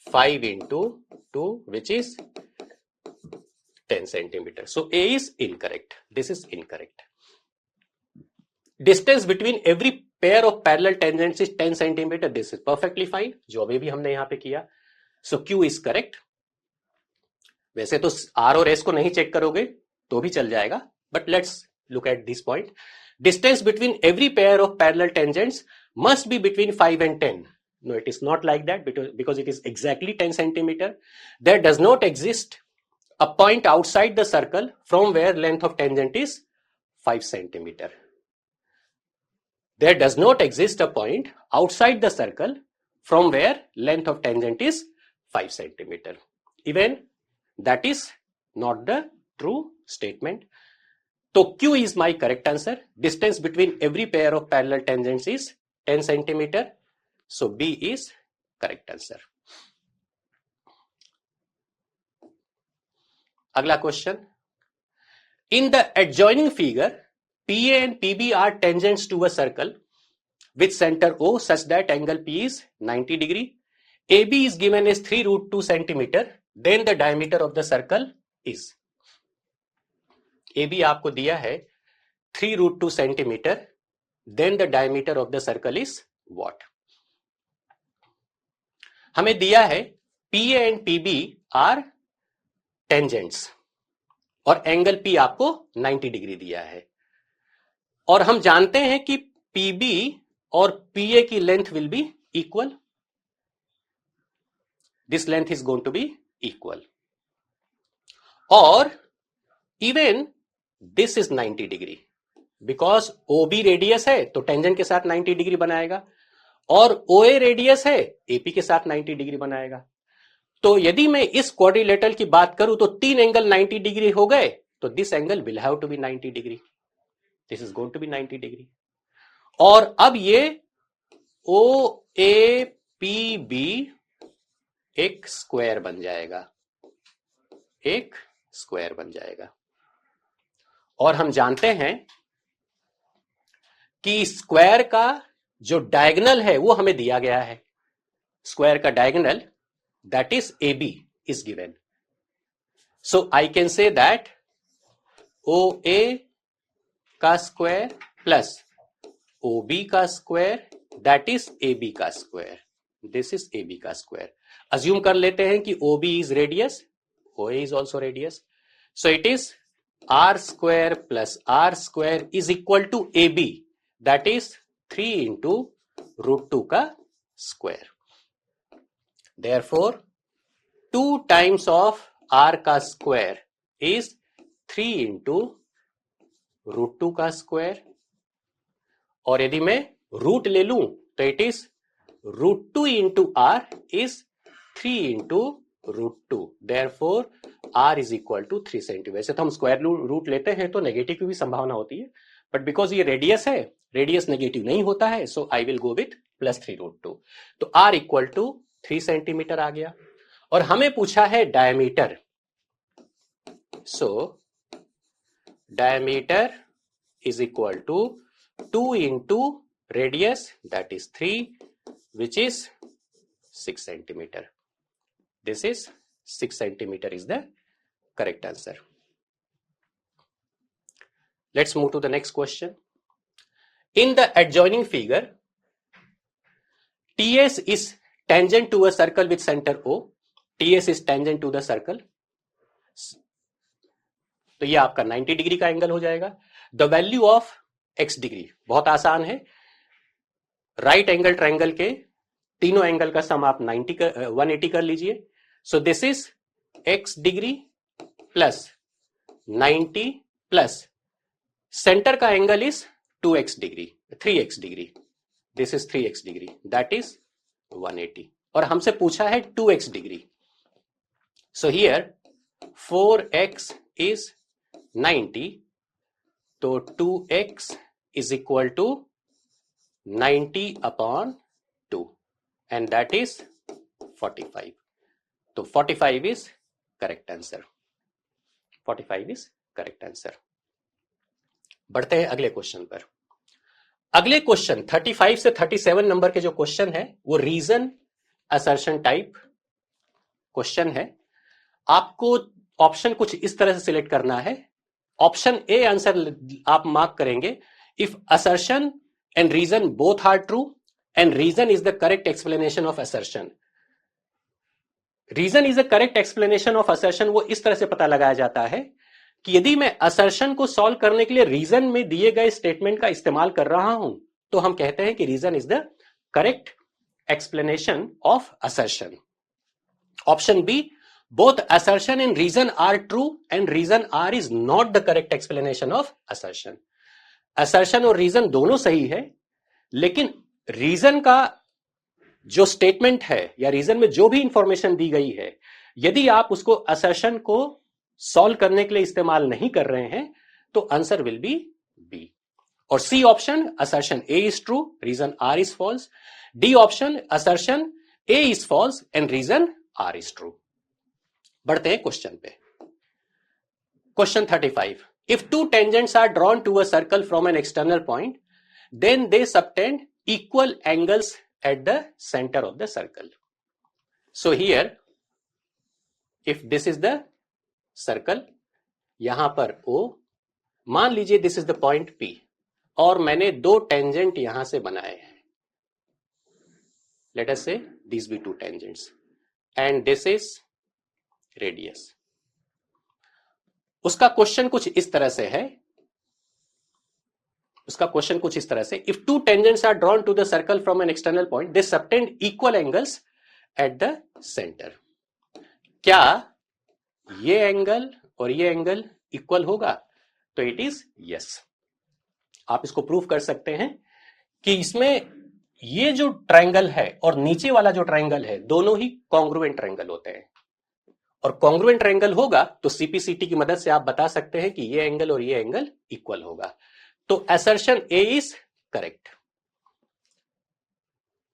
5 into 2 which is 10 centimeter. So A is incorrect. This is incorrect. Distance between every pair of parallel tangents is 10 centimeter. This is perfectly fine. जो अभी भी हमने यहां पे किया. So Q is correct. वैसे तो R और S को नहीं चेक करोगे तो भी चल जाएगा. But let's look at this point. Distance between every pair of parallel tangents must be between 5 and 10. No, it is not like that because it is exactly 10 centimeter. There does not exist a point outside the circle from where length of tangent is 5 centimeter. There does not exist a point outside the circle from where length of tangent is 5 centimeter. Even that is not the true statement. So Q is my correct answer. Distance between every pair of parallel tangents is 10 centimeter. So B is correct answer. अगला question. In the adjoining figure, PA and PB are tangents to a circle with center O such that angle P is 90 degree. AB is given as 3√2 centimeter. Then the diameter of the circle is. AB आपको दिया है 3√2 centimeter. Then the diameter of the circle is what? हमें दिया है PA and PB are tangents और angle P आपको 90 degree दिया है. और हम जानते हैं कि PB और PA की length will be equal. This length is going to be equal. और even this is 90 degree because OB radius है तो टेंजेंट के साथ 90 डिग्री बनाएगा और OA रेडियस है AP के साथ 90 डिग्री बनाएगा. तो यदि मैं इस क्वाड्रिलेटरल की बात करूं तो 3 एंगल 90 डिग्री हो गए तो this angle will have to be 90 degree. This is going to be 90 degree. और अब ये OAPB एक स्क्वायर बन जाएगा. एक स्क्वायर बन जाएगा. और हम जानते हैं कि स्क्वायर का जो डायगोनल है वो हमें दिया गया है. स्क्वायर का diagonal that is AB is given. So I can say that OA का स्क्वायर प्लस OB का स्क्वायर दैट इज AB का स्क्वायर. दिस इज AB का स्क्वायर। अज्यूम कर लेते हैं कि OB is radius, OA is also radius, so it is R square plus R square is equal to AB, that is 3 into root 2 का square. Therefore 2 times of R का square is 3 into root 2 का square, और यदि मैं root ले लूं तो it is root 2 into R is 3 into root 2. Therefore R is equal to 3 centimetre. वैसे तो हम स्क्वायर रूट लेते हैं तो नेगेटिव की भी संभावना होती है, बट बिकॉज ये रेडियस है, रेडियस नेगेटिव नहीं होता है, सो आई विल गो विथ +3 √2। तो R इक्वल टू 3 सेंटीमीटर आ गया। और हमें पूछा है diameter, so diameter is equal to 2 into radius, that is 3, which is 6 centimeter. This is 6 centimeter is the correct answer. Let's move to the next question. In the adjoining figure, TS is tangent to a circle with center O. TS is tangent to the circle. तो ये आपका 90 degree का angle हो जाएगा। The value of x degree, बहुत आसान है, right angle triangle के तीनों एंगल का सम आप 180 कर लीजिए। So this is x degree plus 90 plus centre का angle is 2x degree, 3x degree, this is 3x degree, that is 180, और हमसे पूछा है 2x degree. So here 4x is 90, तो 2x is equal to 90 upon 2 and that is 45. तो 45 is correct answer. 45 is correct answer. बढ़ते हैं अगले question पर। अगले क्वेश्चन 35 से 37 नंबर के जो क्वेश्चन है वो रीजन असर्शन टाइप क्वेश्चन है। आपको ऑप्शन कुछ इस तरह से सिलेक्ट करना है। ऑप्शन ए आंसर आप मार्क करेंगे if assertion and reason both are true and reason is the correct explanation of assertion. Reason is the correct explanation of assertion वो इस तरह से पता लगाया जाता है कि यदि मैं assertion को solve करने के लिए reason में दिए गए statement का इस्तेमाल कर रहा हूं तो हम कहते हैं कि reason is the correct explanation of assertion. Option B, both assertion and reason are true and reason R is not the correct explanation of assertion. Assertion और रीजन दोनों सही है, लेकिन रीजन का जो स्टेटमेंट है या रीजन में जो भी इंफॉर्मेशन दी गई है, यदि आप उसको असर्शन को सॉल्व करने के लिए इस्तेमाल नहीं कर रहे हैं तो आंसर विल बी बी। और C option assertion A is true, reason R is false. D option assertion A is false and reason R is true. बढ़ते हैं क्वेश्चन पे। Question 35, if two tangents are drawn to a circle from an external point, then they subtend equal angles at the center of the circle. So here, if this is the circle, यहां पर O, मान लीजिए this is the point P, और मैंने दो tangent यहां से बनाए हैं। Let us say these be two tangents, and this is radius. उसका क्वेश्चन कुछ इस तरह से है, if two tangents are drawn to the circle from an external point they subtend equal angles at the centre. क्या ये angle और ये एंगल इक्वल होगा? तो इट इज यस। आप इसको प्रूव कर सकते हैं कि इसमें ये जो ट्रायंगल है और नीचे वाला जो ट्रायंगल है दोनों ही कॉन्ग्रुएंट ट्रायंगल होते हैं, और कॉन्ग्रुएंट ट्रायंगल होगा तो सीपीसीटी की मदद से आप बता सकते हैं कि ये एंगल और ये एंगल इक्वल होगा। तो assertion A is correct.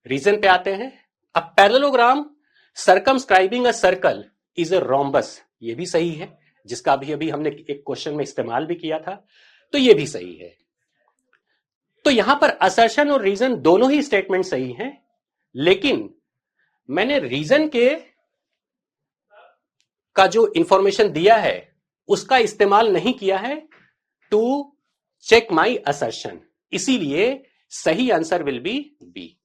Reason पे आते हैं। A parallelogram circumscribing a circle is a rhombus, ये भी सही है, जिसका अभी हमने एक क्वेश्चन में इस्तेमाल भी किया था, तो ये भी सही है। तो यहां पर असर्शन और रीजन दोनों ही स्टेटमेंट सही हैं, लेकिन मैंने रीजन का जो इंफॉर्मेशन दिया है उसका इस्तेमाल नहीं किया है टू चेक माई असर्शन, इसीलिए सही answer will be B.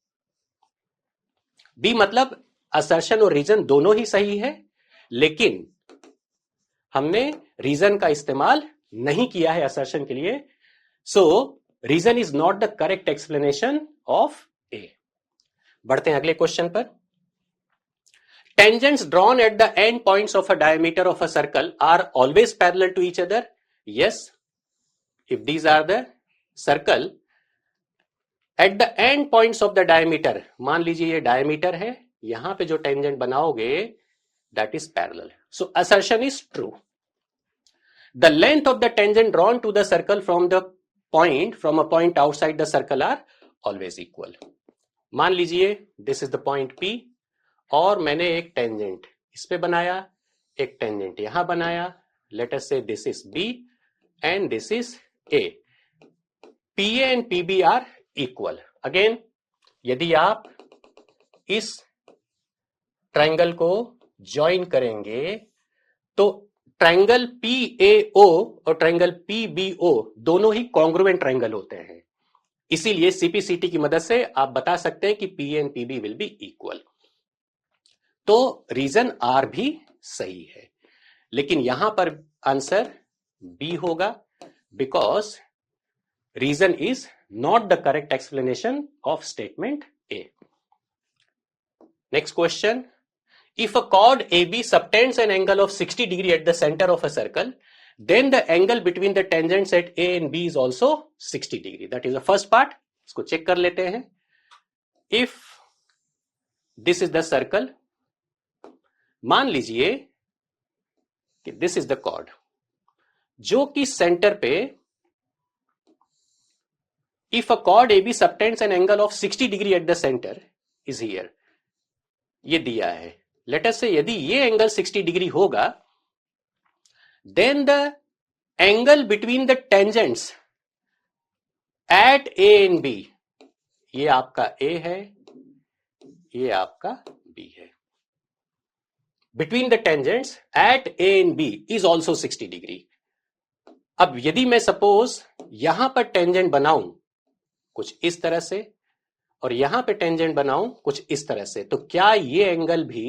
B मतलब असर्शन और रीजन दोनों ही सही है, लेकिन हमने रीजन का इस्तेमाल नहीं किया है असर्शन के लिए, so reason is not the correct explanation of A. बढ़ते हैं अगले क्वेश्चन पर। Tangents drawn at the end points of a diameter of a circle are always parallel to each other. Yes, if these are the circle at the end points of the diameter, मान लीजिए ये diameter है, यहां पे जो tangent बनाओगे that is parallel. So assertion is true. The length of the tangent drawn to the circle from a point outside the circle are always equal. मान लीजिए this is the point P और मैंने एक tangent इस पे बनाया, एक tangent यहां बनाया, let us say this is B and this is A. PA and PB are equal. Again यदि आप इस ट्रायंगल को ज्वाइन करेंगे तो ट्रायंगल पीएओ और ट्रायंगल पीबीओ दोनों ही कॉन्ग्रुएंट ट्रायंगल होते हैं, इसीलिए सीपीसीटी की मदद से आप बता सकते हैं कि PA and PB will be equal. तो रीजन आर भी सही है, लेकिन यहां पर आंसर बी होगा, because reason is not the correct explanation of statement A. Next question, if a chord AB subtends an angle of 60 degree at the center of a circle, then the angle between the tangents at A and B is also 60 degree. That is the first part. इसको check कर लेते हैं। If this is the circle, मान लीजिए कि this is the cord जो कि centre पे, if a chord A B subtends an angle of 60 degree at the centre is here, ये दिया है। लेट अस से यदि ये एंगल 60 डिग्री होगा, then the angle between the tangents at A and B, ये आपका ए है, ये आपका बी है, between the tangents at A and B is also 60 degree. अब यदि मैं सपोज यहां पर टेंजेंट बनाऊं कुछ इस तरह से और यहां पे टेंजेंट बनाऊं कुछ इस तरह से, तो क्या ये एंगल भी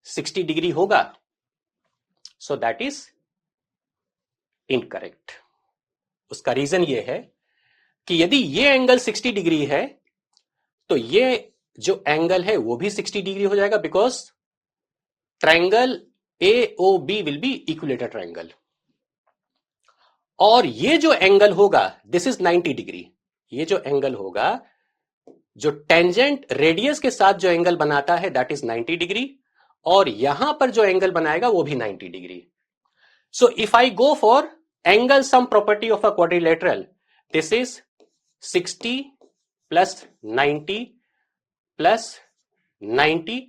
60 डिग्री होगा? सो दैट इज इनकरेक्ट। उसका रीजन ये है कि यदि ये एंगल 60 डिग्री है तो ये जो एंगल है वो भी 60 डिग्री हो जाएगा, because triangle AOB will be equilateral triangle. और ये जो एंगल होगा दिस इज 90 डिग्री। ये जो एंगल होगा, जो टेंजेंट रेडियस के साथ जो एंगल बनाता है दैट इज 90 डिग्री, और यहां पर जो एंगल बनाएगा वो भी 90 degree. So if I go for angle sum property of a quadrilateral, this is 60 plus 90 plus 90।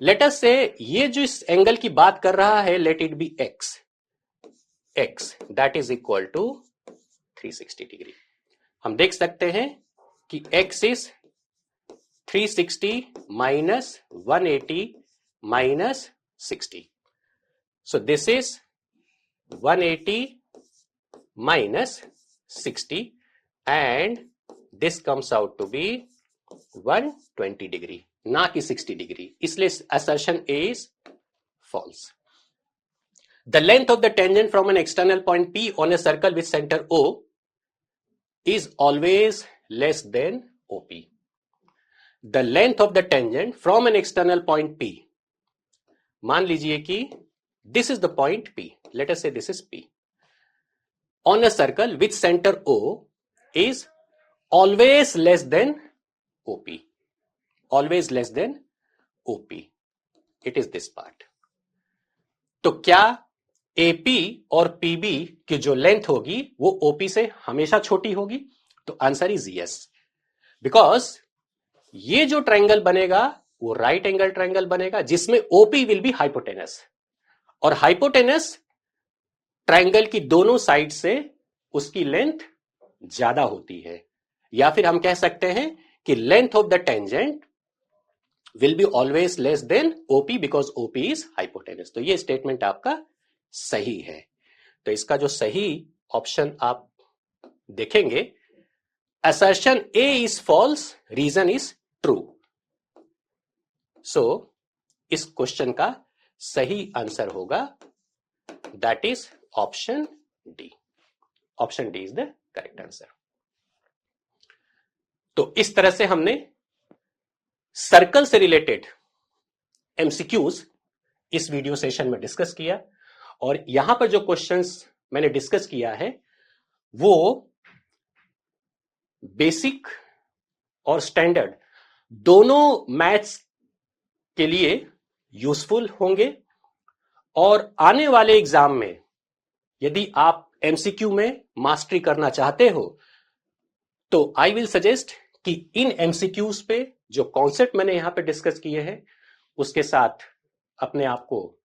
Late us से ये जो इस एंगल की बात कर रहा है, let it be x, that is equal to 360 degree. हम देख सकते हैं कि x is 360 minus 180 minus 60, so this is 180 minus 60 and this comes out to be 120 degree, ना कि 60 डिग्री, इसलिए assertion A is false. The length of the tangent from an external point P on a circle with center O is always less than OP. The length of the tangent from an external point P, मान लीजिए कि this is the point P, let us say this is P, on a circle with center O is always less than OP. Always less than OP. It is this part. तो क्या AP और PB की जो length होगी वो OP से हमेशा छोटी होगी? तो आंसर इज यस, बिकॉज ये जो ट्रायंगल बनेगा वो राइट एंगल ट्रायंगल बनेगा जिसमें OP विल बी हाइपोटेनस, और हाइपोटेनस ट्रायंगल की दोनों साइड से उसकी लेंथ ज्यादा होती है, या फिर हम कह सकते हैं कि length of the tangent will be always less than OP because OP is hypotenuse। तो ये स्टेटमेंट आपका सही है। तो इसका जो सही ऑप्शन आप देखेंगे, assertion A is false, reason is true। सो इस क्वेश्चन का सही आंसर होगा that is option D. Option D is the correct answer. तो इस तरह से हमने सर्कल से रिलेटेड एमसीक्यूज इस वीडियो सेशन में डिस्कस किया. और यहां पर जो क्वेश्चंस मैंने डिस्कस किया है वो बेसिक और स्टैंडर्ड दोनों मैथ्स के लिए यूजफुल होंगे. और आने वाले एग्जाम में यदि आप एमसीक्यू में मास्टरी करना चाहते हो तो आई विल सजेस्ट कि इन एमसीक्यूज पे जो कॉन्सेप्ट मैंने यहां पे डिस्कस किए हैं उसके साथ अपने आप को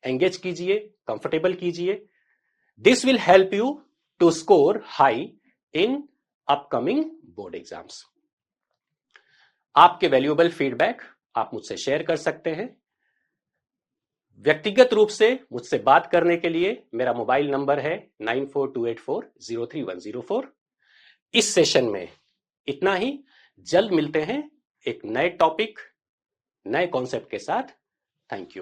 एंगेज कीजिए, कंफर्टेबल कीजिए. This will help you to score high in upcoming board exams. आपके वैल्यूएबल फीडबैक आप मुझसे शेयर कर सकते हैं. व्यक्तिगत रूप से मुझसे बात करने के लिए मेरा मोबाइल नंबर है 9428403104. इस सेशन में इतना ही. जल्द मिलते हैं एक नए टॉपिक, नए कॉन्सेप्ट के साथ. Thank you.